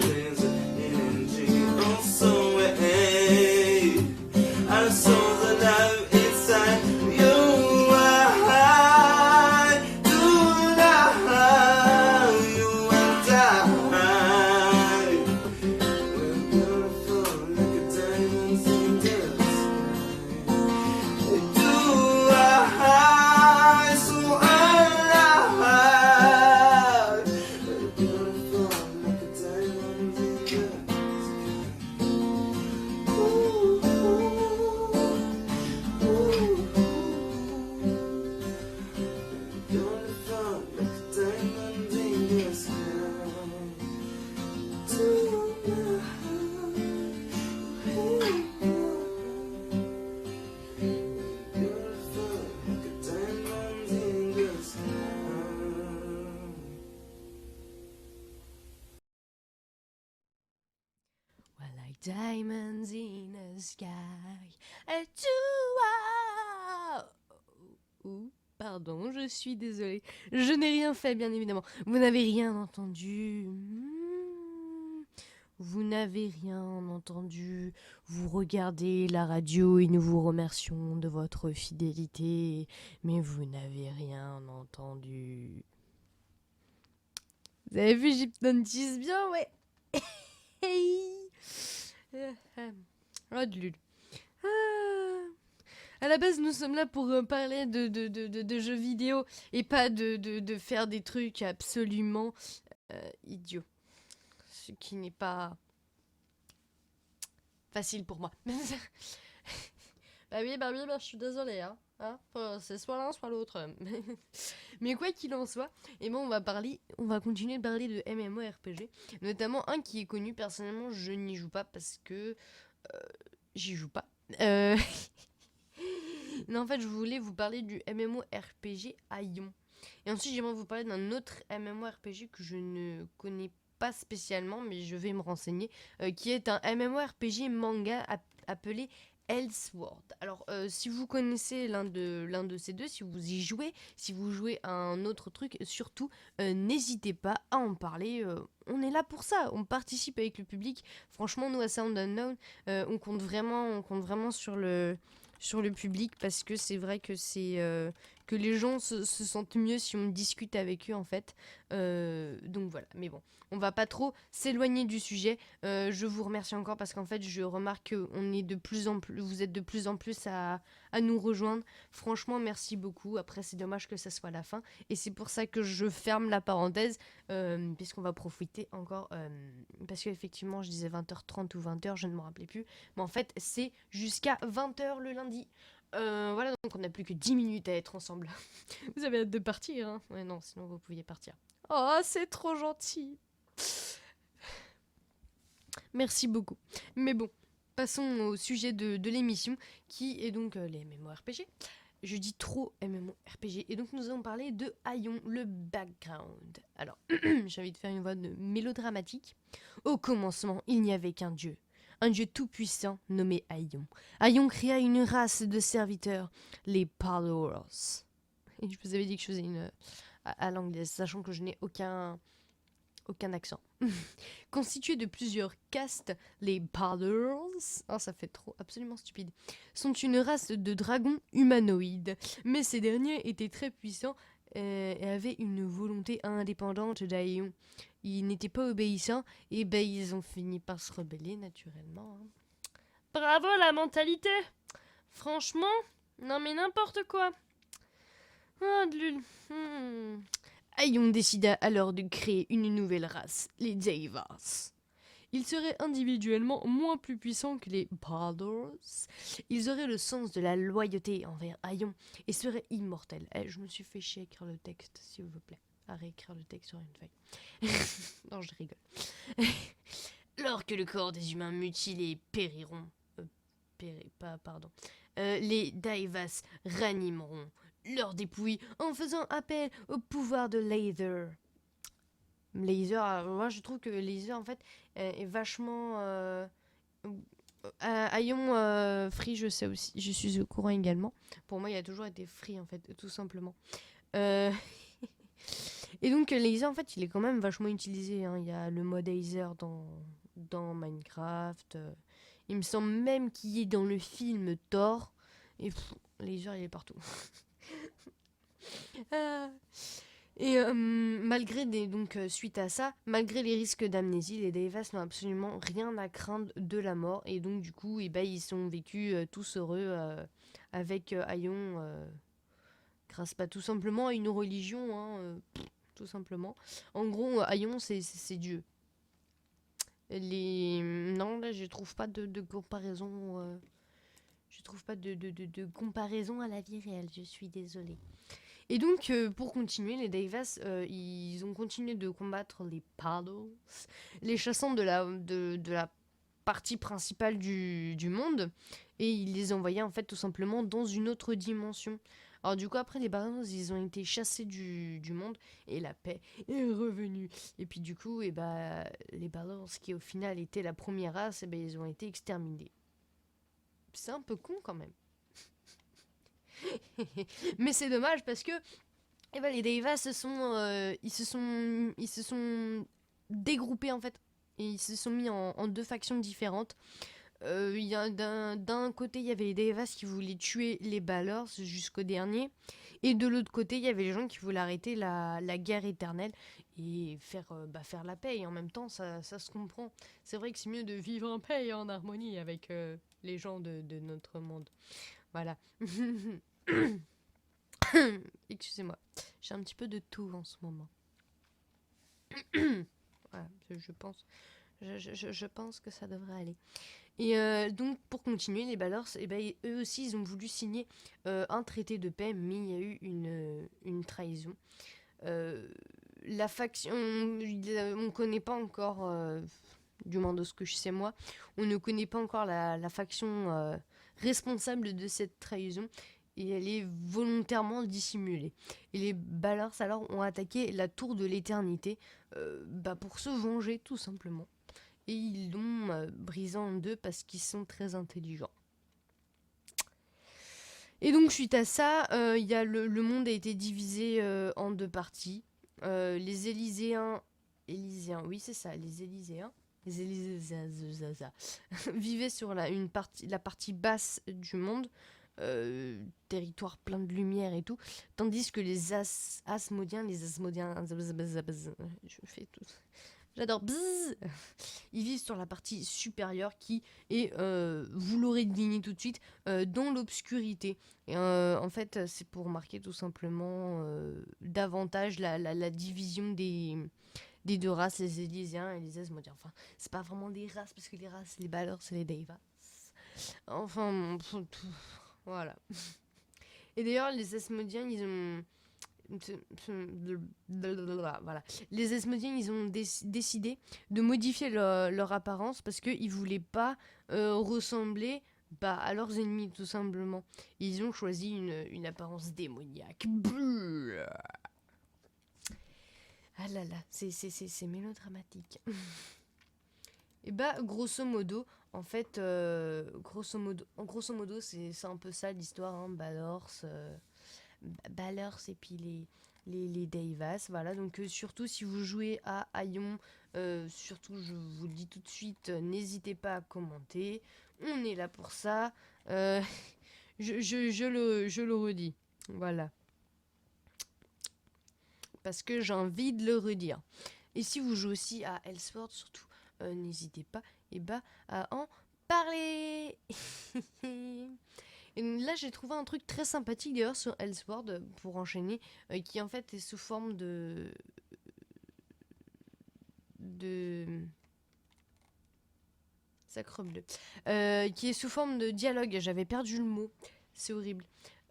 There's an energy also. Hey, I saw the light inside you. Diamonds in the sky. Et tu pardon, je suis désolée. Je n'ai rien fait, bien évidemment. Vous n'avez rien entendu. vous n'avez rien entendu, vous regardez la radio et nous vous remercions de votre fidélité, mais vous n'avez rien entendu. Vous avez vu, j'hypnotise bien, ouais. Oh, de lul. À la base, nous sommes là pour parler de jeux vidéo et pas de faire des trucs absolument idiots. Ce qui n'est pas facile pour moi. Bah oui, je suis désolée. Hein. C'est soit l'un, soit l'autre. Mais quoi qu'il en soit, on va continuer de parler de MMORPG. Notamment un qui est connu. Personnellement, je n'y joue pas parce que j'y joue pas. Non, en fait, je voulais vous parler du MMORPG Aion. Et ensuite, j'aimerais vous parler d'un autre MMORPG que je ne connais pas spécialement, mais je vais me renseigner, qui est un MMORPG manga appelé Elsword. Alors, si vous connaissez l'un de ces deux, si vous y jouez, si vous jouez à un autre truc, surtout, n'hésitez pas à en parler. On est là pour ça, on participe avec le public. Franchement, nous, à Sound Unknown, on compte vraiment sur le public parce que c'est vrai que que les gens se sentent mieux si on discute avec eux en fait. Donc voilà, mais bon, on va pas trop s'éloigner du sujet. Je vous remercie encore parce qu'en fait je remarque que vous êtes de plus en plus à nous rejoindre. Franchement, merci beaucoup. Après, c'est dommage que ça soit la fin et c'est pour ça que je ferme la parenthèse puisqu'on va profiter encore parce qu'effectivement je disais 20h30 ou 20h, je ne me rappelais plus, mais en fait c'est jusqu'à 20h le lundi. Voilà, donc on n'a plus que 10 minutes à être ensemble. Vous avez hâte de partir, hein? Ouais, non, sinon vous pouviez partir. Oh, c'est trop gentil. Merci beaucoup. Mais bon, passons au sujet de l'émission, qui est donc les MMORPG. Je dis trop MMORPG. Et donc nous allons parler de Aion, le background. Alors, j'ai envie de faire une voix mélodramatique. Au commencement, il n'y avait qu'un dieu. Un dieu tout-puissant nommé Aion. Aion créa une race de serviteurs, les Parlors. Et je vous avais dit que je faisais une à l'anglaise, sachant que je n'ai aucun accent. Constitués de plusieurs castes, les Parlors, ça fait trop absolument stupide, sont une race de dragons humanoïdes. Mais ces derniers étaient très puissants et avaient une volonté indépendante d'Aion. Ils n'étaient pas obéissants et ils ont fini par se rebeller naturellement. Hein. Bravo la mentalité. Franchement, non mais n'importe quoi. Ah, de l'ul. Aion décida alors de créer une nouvelle race, les Daivas. Ils seraient individuellement moins plus puissants que les Baldors. Ils auraient le sens de la loyauté envers Aion et seraient immortels. Je me suis fait chier à écrire le texte, s'il vous plaît. À réécrire le texte sur une feuille. Non, je rigole. Lors que le corps des humains mutilés périront, les Daivas ranimeront leurs dépouilles en faisant appel au pouvoir de Lather. Lather, moi je trouve que Lather en fait est vachement... Aion Free, je sais aussi, je suis au courant également. Pour moi, il a toujours été Free en fait, tout simplement. Et donc Laser en fait il est quand même vachement utilisé, hein. Il y a le mode Laser dans Minecraft, il me semble même qu'il est dans le film Thor, et Laser il est partout. Suite à ça, malgré les risques d'amnésie, les Daivas n'ont absolument rien à craindre de la mort, et donc du coup ils sont vécus tous heureux avec Aion, grâce pas tout simplement à une religion, hein, tout simplement. En gros, Aion, c'est Dieu. Non, là, je trouve pas de comparaison. Je trouve pas de comparaison à la vie réelle. Je suis désolée. Et donc, pour continuer, les Daivas, ils ont continué de combattre les Paddles, les chassant de la partie principale du monde, et ils les envoyaient en fait tout simplement dans une autre dimension. Alors du coup après les Barons ils ont été chassés du monde et la paix est revenue. Et puis du coup les Barons qui au final étaient la première race, ils ont été exterminés. C'est un peu con quand même. Mais c'est dommage parce que les Daivas ils se sont dégroupés en fait. et ils se sont mis en deux factions différentes. Il y a d'un côté, il y avait les Daevas qui voulaient tuer les Balors jusqu'au dernier. Et de l'autre côté, il y avait les gens qui voulaient arrêter la guerre éternelle et faire la paix. Et en même temps, ça se comprend. C'est vrai que c'est mieux de vivre en paix et en harmonie avec les gens de notre monde. Voilà. Excusez-moi. J'ai un petit peu de toux en ce moment. Voilà, je pense. Je pense que ça devrait aller. Et donc, pour continuer, les Balors, eux aussi, ils ont voulu signer un traité de paix, mais il y a eu une trahison. La faction, on connaît pas encore, du moins de ce que je sais moi, on ne connaît pas encore la faction responsable de cette trahison. Et elle est volontairement dissimulée. Et les Balors, alors, ont attaqué la tour de l'éternité pour se venger, tout simplement. Et ils l'ont brisé en deux parce qu'ils sont très intelligents. Et donc, suite à ça, le monde a été divisé en deux parties. Les Élyséens, oui c'est ça, les Élyséens vivaient sur la partie basse du monde, territoire plein de lumière et tout, tandis que les Asmodiens, je fais tout. J'adore. Bzzz. Ils vivent sur la partie supérieure qui est, vous l'aurez deviné tout de suite, dans l'obscurité. Et, en fait, c'est pour marquer tout simplement davantage la division des deux races, les Élyséens et les Asmodiens. Enfin, c'est pas vraiment des races, parce que les races, les Balors, c'est les Daevas. Enfin, voilà. Et d'ailleurs, les Asmodiens, ils ont... Voilà. Les Asmodiens, ils ont décidé de modifier leur apparence parce qu'ils voulaient pas ressembler à leurs ennemis, tout simplement. Ils ont choisi une apparence démoniaque. Ah là là, c'est mélodramatique. Et grosso modo, en fait, grosso modo, c'est un peu ça l'histoire, hein, Balors et puis les Daevas, voilà. Donc surtout si vous jouez à Aion, surtout je vous le dis tout de suite, n'hésitez pas à commenter, on est là pour ça. Je le redis, voilà, parce que j'ai envie de le redire. Et si vous jouez aussi à Elsword, surtout n'hésitez pas à en parler. Et là, j'ai trouvé un truc très sympathique d'ailleurs sur Elsword pour enchaîner, qui en fait est sous forme de sacrebleu, qui est sous forme de dialogue. J'avais perdu le mot, c'est horrible.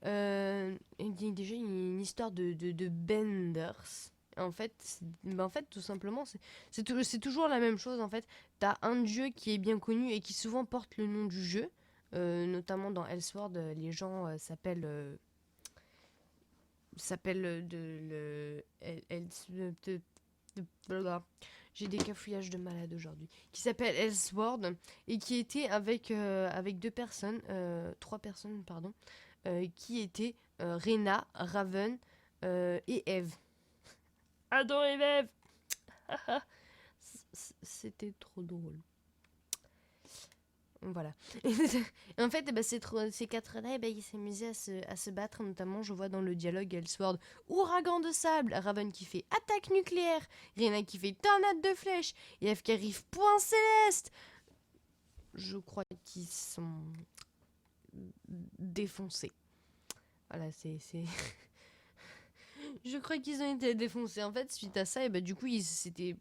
Il y a déjà une histoire de Benders. En fait, tout simplement, c'est toujours la même chose. En fait, t'as un dieu qui est bien connu et qui souvent porte le nom du jeu. Notamment dans Elsword, les gens s'appellent j'ai des cafouillages de malade aujourd'hui, qui s'appelle Elsword et qui était avec trois personnes pardon, qui étaient Rena, Raven et Eve. Adore Eve. C'était trop drôle. Voilà. Et en fait, ces quatre-là, ils s'amusaient à se battre. Notamment, je vois dans le dialogue Elsword, ouragan de sable, Raven qui fait attaque nucléaire, Rena qui fait tornade de flèches, et Eve qui arrive point céleste. Je crois qu'ils sont défoncés. Voilà, c'est... Je crois qu'ils ont été défoncés. En fait, suite à ça, et du coup, c'était...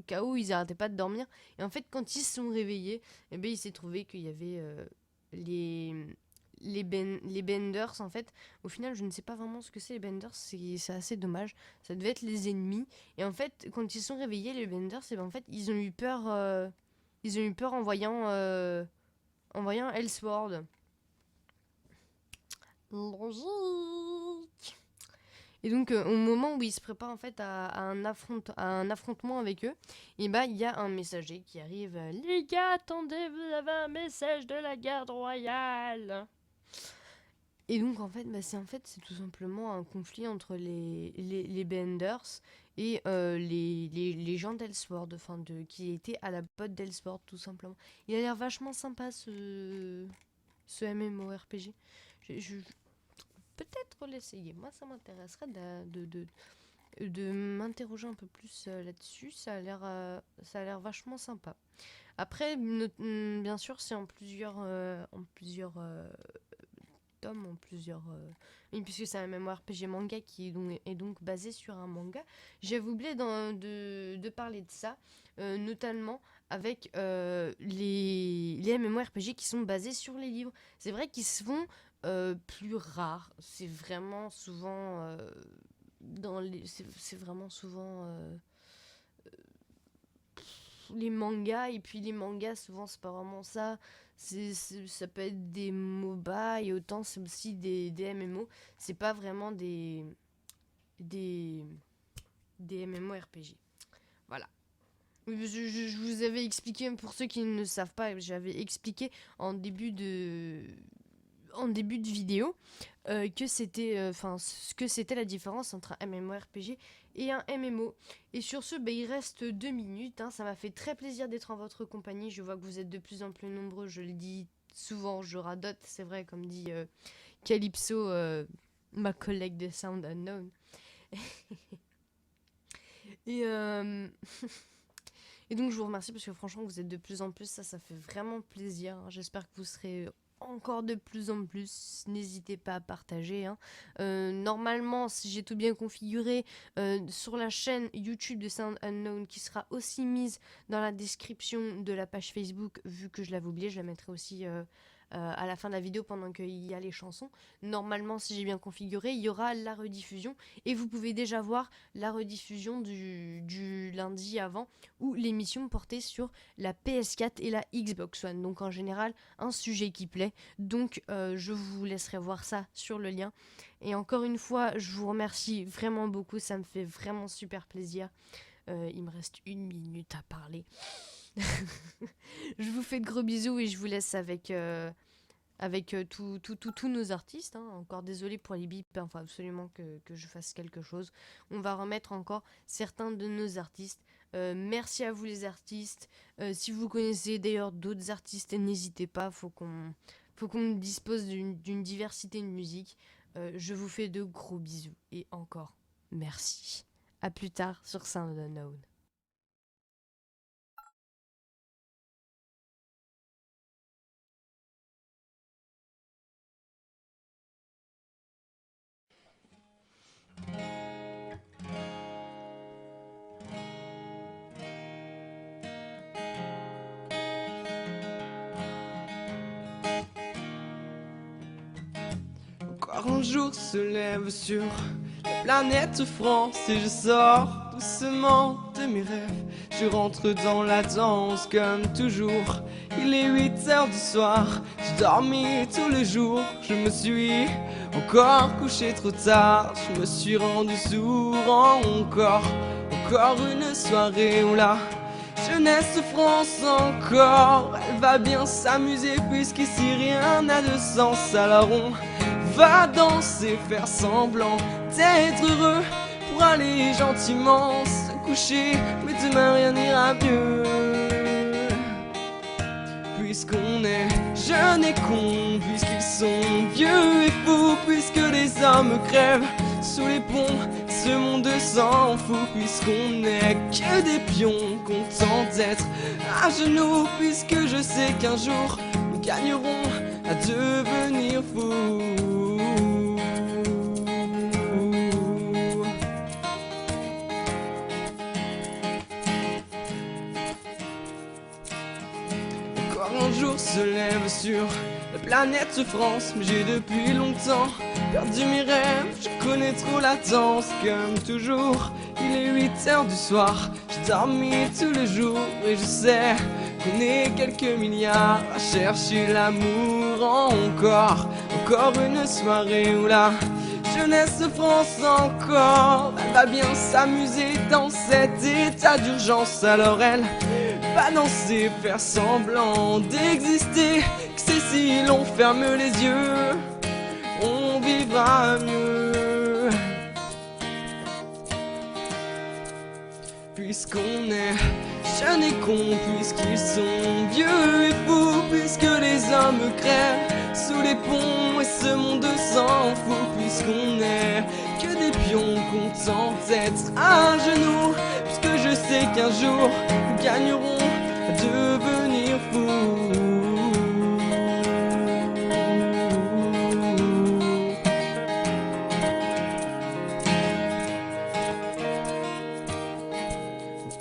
KO, ils arrêtaient pas de dormir, et en fait quand ils se sont réveillés, il s'est trouvé qu'il y avait les Benders. En fait, au final, je ne sais pas vraiment ce que c'est les Benders, c'est assez dommage, ça devait être les ennemis. Et en fait, quand ils se sont réveillés, les Benders, en fait, ils ont eu peur en voyant Elsword. Logique. Et donc, au moment où ils se préparent en fait à un affrontement avec eux, il y a un messager qui arrive. Les gars, attendez, vous avez un message de la garde royale. Et donc c'est tout simplement un conflit entre les Benders et les gens d'Elseworld, qui étaient à la botte d'Elseworld tout simplement. Il a l'air vachement sympa ce MMORPG. Je peut-être l'essayer. Moi ça m'intéresserait de m'interroger un peu plus là-dessus. Ça a l'air vachement sympa. Après, bien sûr, c'est en plusieurs tomes, oui, puisque c'est un MMORPG manga qui est donc basé sur un manga. J'avais oublié de parler de ça, notamment avec les MMORPG qui sont basés sur les livres. C'est vrai qu'ils se font plus rares. C'est vraiment souvent c'est vraiment souvent les mangas, et puis les mangas souvent c'est pas vraiment ça. Ça peut être des MOBA et autant c'est aussi des MMO. C'est pas vraiment des MMORPG. Voilà. Je vous avais expliqué, pour ceux qui ne savent pas, j'avais expliqué en début de vidéo que c'était ce que c'était la différence entre un MMORPG et un MMO. Et sur ce, il reste 2 minutes, ça m'a fait très plaisir d'être en votre compagnie. Je vois que vous êtes de plus en plus nombreux, je le dis souvent, je radote, c'est vrai, comme dit Calypso, ma collègue de Sound Unknown. Et donc je vous remercie parce que franchement vous êtes de plus en plus, ça fait vraiment plaisir. J'espère que vous serez encore de plus en plus. N'hésitez pas à partager. Normalement, si j'ai tout bien configuré, sur la chaîne YouTube de Sound Unknown, qui sera aussi mise dans la description de la page Facebook, vu que je l'avais oublié, je la mettrai aussi à la fin de la vidéo pendant qu'il y a les chansons. Normalement, si j'ai bien configuré, il y aura la rediffusion et vous pouvez déjà voir la rediffusion du lundi avant, où l'émission portait sur la PS4 et la Xbox One. Donc en général, un sujet qui plaît. Donc je vous laisserai voir ça sur le lien. Et encore une fois, je vous remercie vraiment beaucoup, ça me fait vraiment super plaisir. Il me reste 1 minute à parler. Je vous fais de gros bisous et je vous laisse avec tous nos artistes. Encore désolé pour les bips, il faut absolument que je fasse quelque chose. On va remettre encore certains de nos artistes. Merci à vous les artistes. Si vous connaissez d'ailleurs d'autres artistes, n'hésitez pas, faut qu'on dispose d'une diversité de musique. Je vous fais de gros bisous et encore merci. À plus tard sur Sound Unknown. Encore un jour se lève sur la planète France et je sors doucement de mes rêves. Je rentre dans la danse comme toujours. Il est 8h du soir, j'ai dormi tout le jour. Je me suis encore couché trop tard. Je me suis rendu sourd encore une soirée où la jeunesse France encore. Elle va bien s'amuser puisqu'ici rien n'a de sens. Alors on va danser, faire semblant d'être heureux pour aller gentiment se coucher. Mais demain rien n'ira mieux, puisqu'on est jeunes et cons, puisqu'ils sont vieux et fous, puisque les hommes crèvent sous les ponts. Ce monde s'en fout, puisqu'on n'est que des pions, contents d'être à genoux, puisque je sais qu'un jour nous gagnerons à devenir fous. Encore un jour se lève sur la planète France, mais j'ai depuis longtemps perdu mes rêves. Je connais trop la danse comme toujours. Il est 8h du soir, j'ai dormi tout le jour et je sais qu'on est quelques milliards à chercher l'amour encore une soirée où la jeunesse France encore. Elle va bien s'amuser dans cet état d'urgence. Alors elle va danser, faire semblant d'exister, que c'est si l'on ferme les yeux, on ira mieux. Puisqu'on est jeunes et cons, puisqu'ils sont vieux et fous, puisque les hommes crèvent sous les ponts et ce monde s'en fout, puisqu'on est que des pions contents d'être à genoux, puisque je sais qu'un jour nous gagnerons à devenir fous.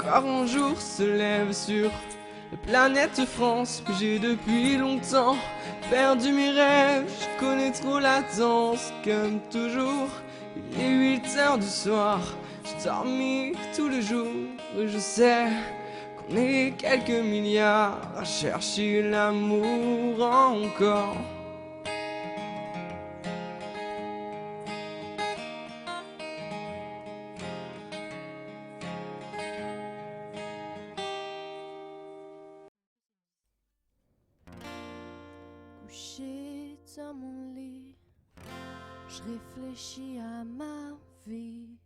Encore un jour se lève sur la planète France, mais j'ai depuis longtemps perdu mes rêves. Je connais trop la danse, comme toujours. Il est 8h du soir, j'ai dormi tout le jour. Et je sais qu'on est quelques milliards à chercher l'amour encore. Couché dans mon lit, je réfléchis à ma vie.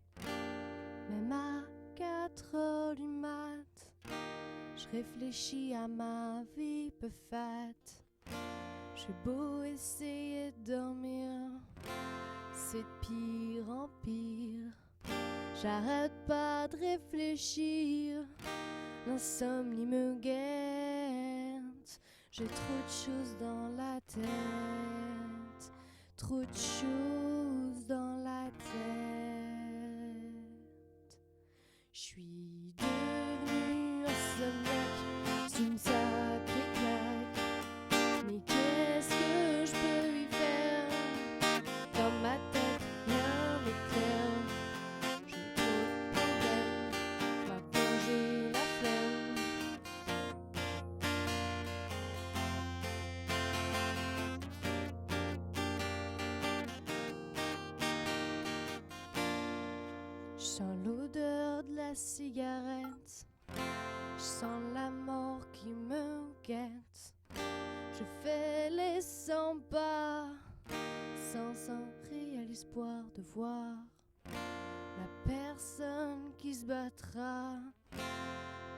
Même à 4h du mat, je réfléchis à ma vie peu faite. J'ai beau essayer de dormir, c'est de pire en pire. J'arrête pas de réfléchir, l'insomnie me guette. J'ai trop de choses dans la tête, trop de choses dans la tête. Je suis devenue insomniaque, c'est une sacrée claque. Mais qu'est-ce que je peux y faire? Dans ma tête, rien n'est clair. J'ai trop de problèmes, maintenant j'ai la flemme. Je sens l'odeur de la cigarette, je sens la mort qui me guette. Je fais les 100 pas, sans un réel espoir de voir la personne qui se battra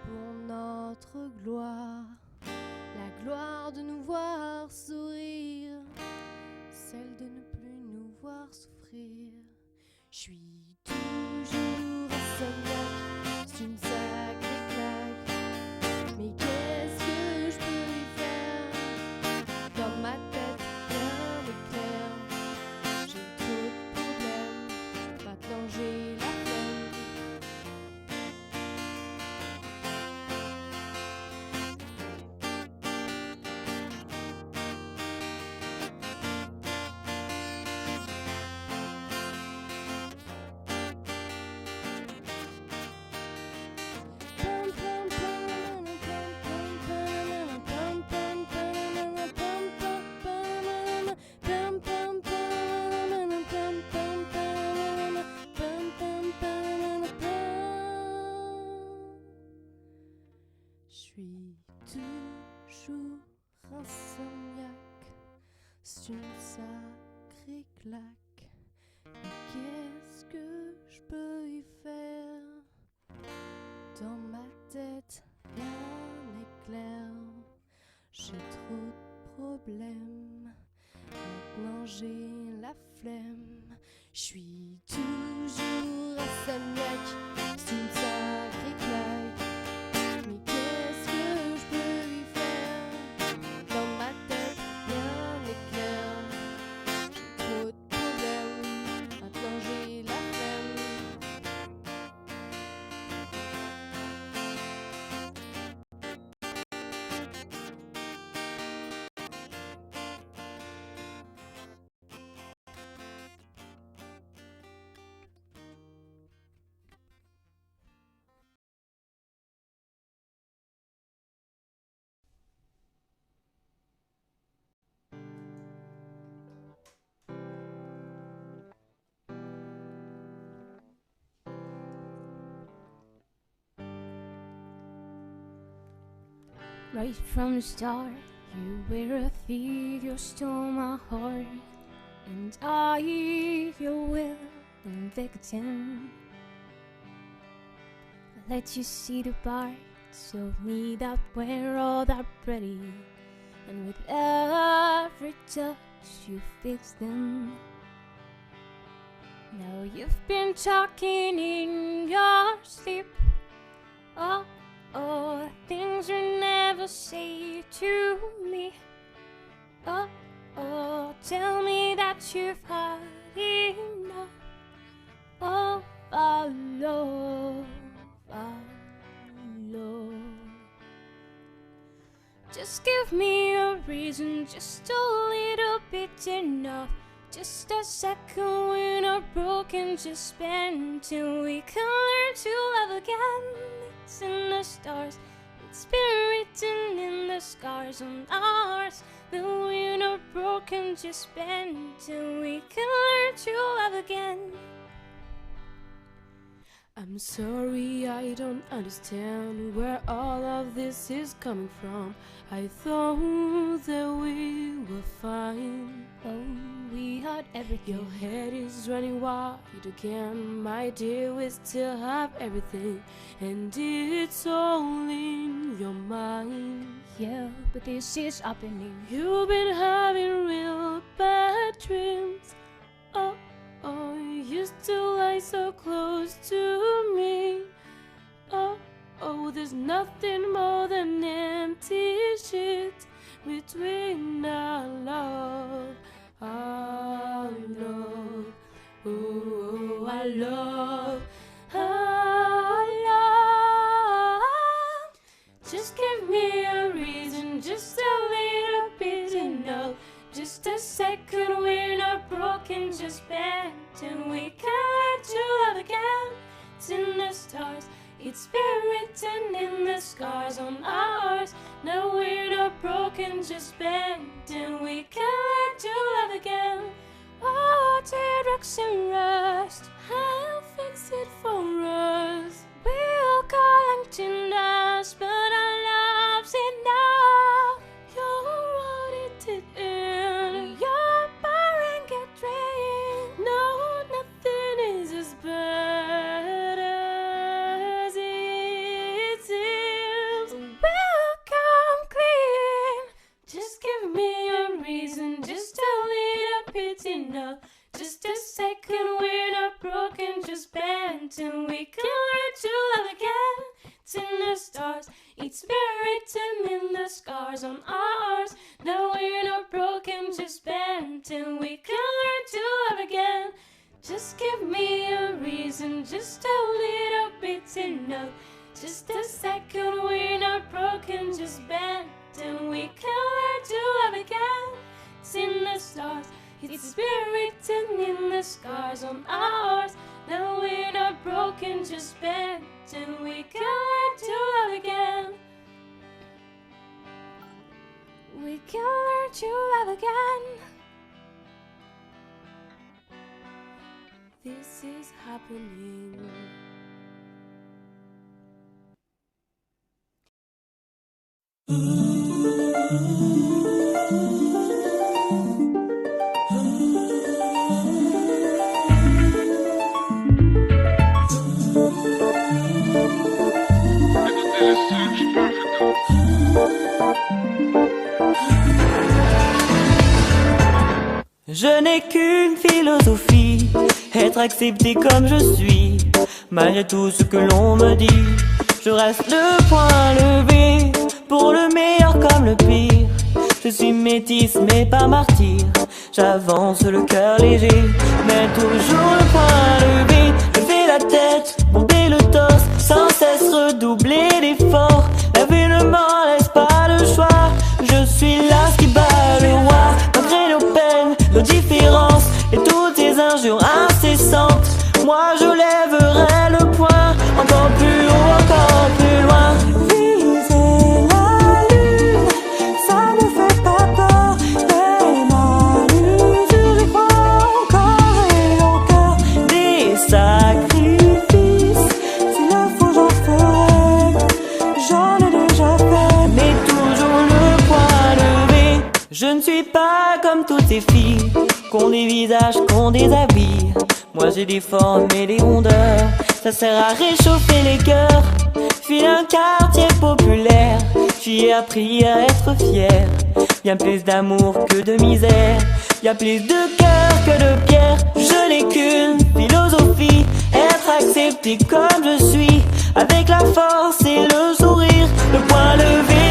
pour notre gloire. La gloire de nous voir sourire, celle de ne plus nous voir souffrir. Je suis toujours insomniaque, c'est une sacrée claque. Mais qu'est-ce que je peux y faire? Dans ma tête, rien n'est clair. J'ai trop de problèmes, maintenant j'ai la flemme. Je suis toujours insomniaque, c'est une sacrée claque. Mais qu'est-ce que je peux y faire? Dans ma tête, rien n'est clair. J'ai trop de problèmes, maintenant j'ai la flemme. Je suis toujours insomniaque, c'est une sacrée claque. Mais qu'est-ce que je peux y faire? Dans ma tête, rien n'est clair. J'ai trop de problèmes, maintenant j'ai la flemme. Right from the start, you were a thief, you stole my heart. And I, your willing victim, I let you see the parts of me that were all that pretty, and with every touch you fix them. Now you've been talking in your sleep. Oh, oh, things you never say to me. Oh, oh, tell me that you've had enough. Oh, our love, our love. Just give me a reason, just a little bit enough. Just a second, we're not broken, just spend till we can learn to love again. It's in the stars, it's been written in the scars on ours. That we're not broken, just spend till we can learn to love again. I'm sorry, I don't understand where all of this is coming from. I thought that we were fine. Oh, we had everything. Your head is running wild again, my dear. We still have everything, and it's all in your mind. Yeah, but this is happening. You've been having real bad dreams. Oh, oh, you used to lie so close to me. Oh, oh, there's nothing more than empty shit between our love, our love. Oh, our love, our love. Just give me a reason, just a little bit enough. Just a second, we're not broken, just bend till we can learn to love again. It's in the stars, it's been written in the scars on ours. No, we're not broken, just bend till we can learn to love again. Oh, teardrops and rust, I'll fix it for us. We'll call emptiness, but our love's enough. You're audited in your bar and get drained. No, nothing is as bad as it seems. We'll come clean. Just give me a reason, just a little bit enough. Just a second, we're not broken, just bend till we can learn to love again. It's in the stars, it's been written in the scars on ours. No, we're not broken, just bend till we can learn to love again. Just give me a reason, just a little bit enough. Just a second, we're not broken, just bend till we can learn to love again. It's in the stars, it's been written in the scars on ours. No, we're not broken, just bend till we can learn to love again. We can learn to love again. This is happening. Je n'ai qu'une philosophie, être accepté comme je suis. Malgré tout ce que l'on me dit, je reste le poing levé, pour le meilleur comme le pire. Je suis métisse mais pas martyr, j'avance le cœur léger, mais toujours le poing levé. Je fais la tête, bomber le torse, sans cesse redoubler d'efforts. La vie ne m'en laisse pas le choix, je suis là ce qui bat le roi. Malgré nos peines, nos différences et toutes ces injures incessantes, moi je lèverai le poing, encore plus haut, encore plus loin. Viser la lune, ça ne fait pas peur, mais ma l'usure, j'y crois encore et encore. Des sacrifices, s'il le faut j'en ferai, j'en ai déjà fait, mais toujours le poing levé. Je ne suis pas comme toutes ces filles Qu'on des visages, qu'on des habits. Moi j'ai des formes et des rondeurs. Ça sert à réchauffer les cœurs. Fille d'un quartier populaire, j'ai appris à être fier. Y'a plus d'amour que de misère. Y'a plus de cœur que de pierre. Je n'ai qu'une philosophie, être accepté comme je suis, avec la force et le sourire, le poing levé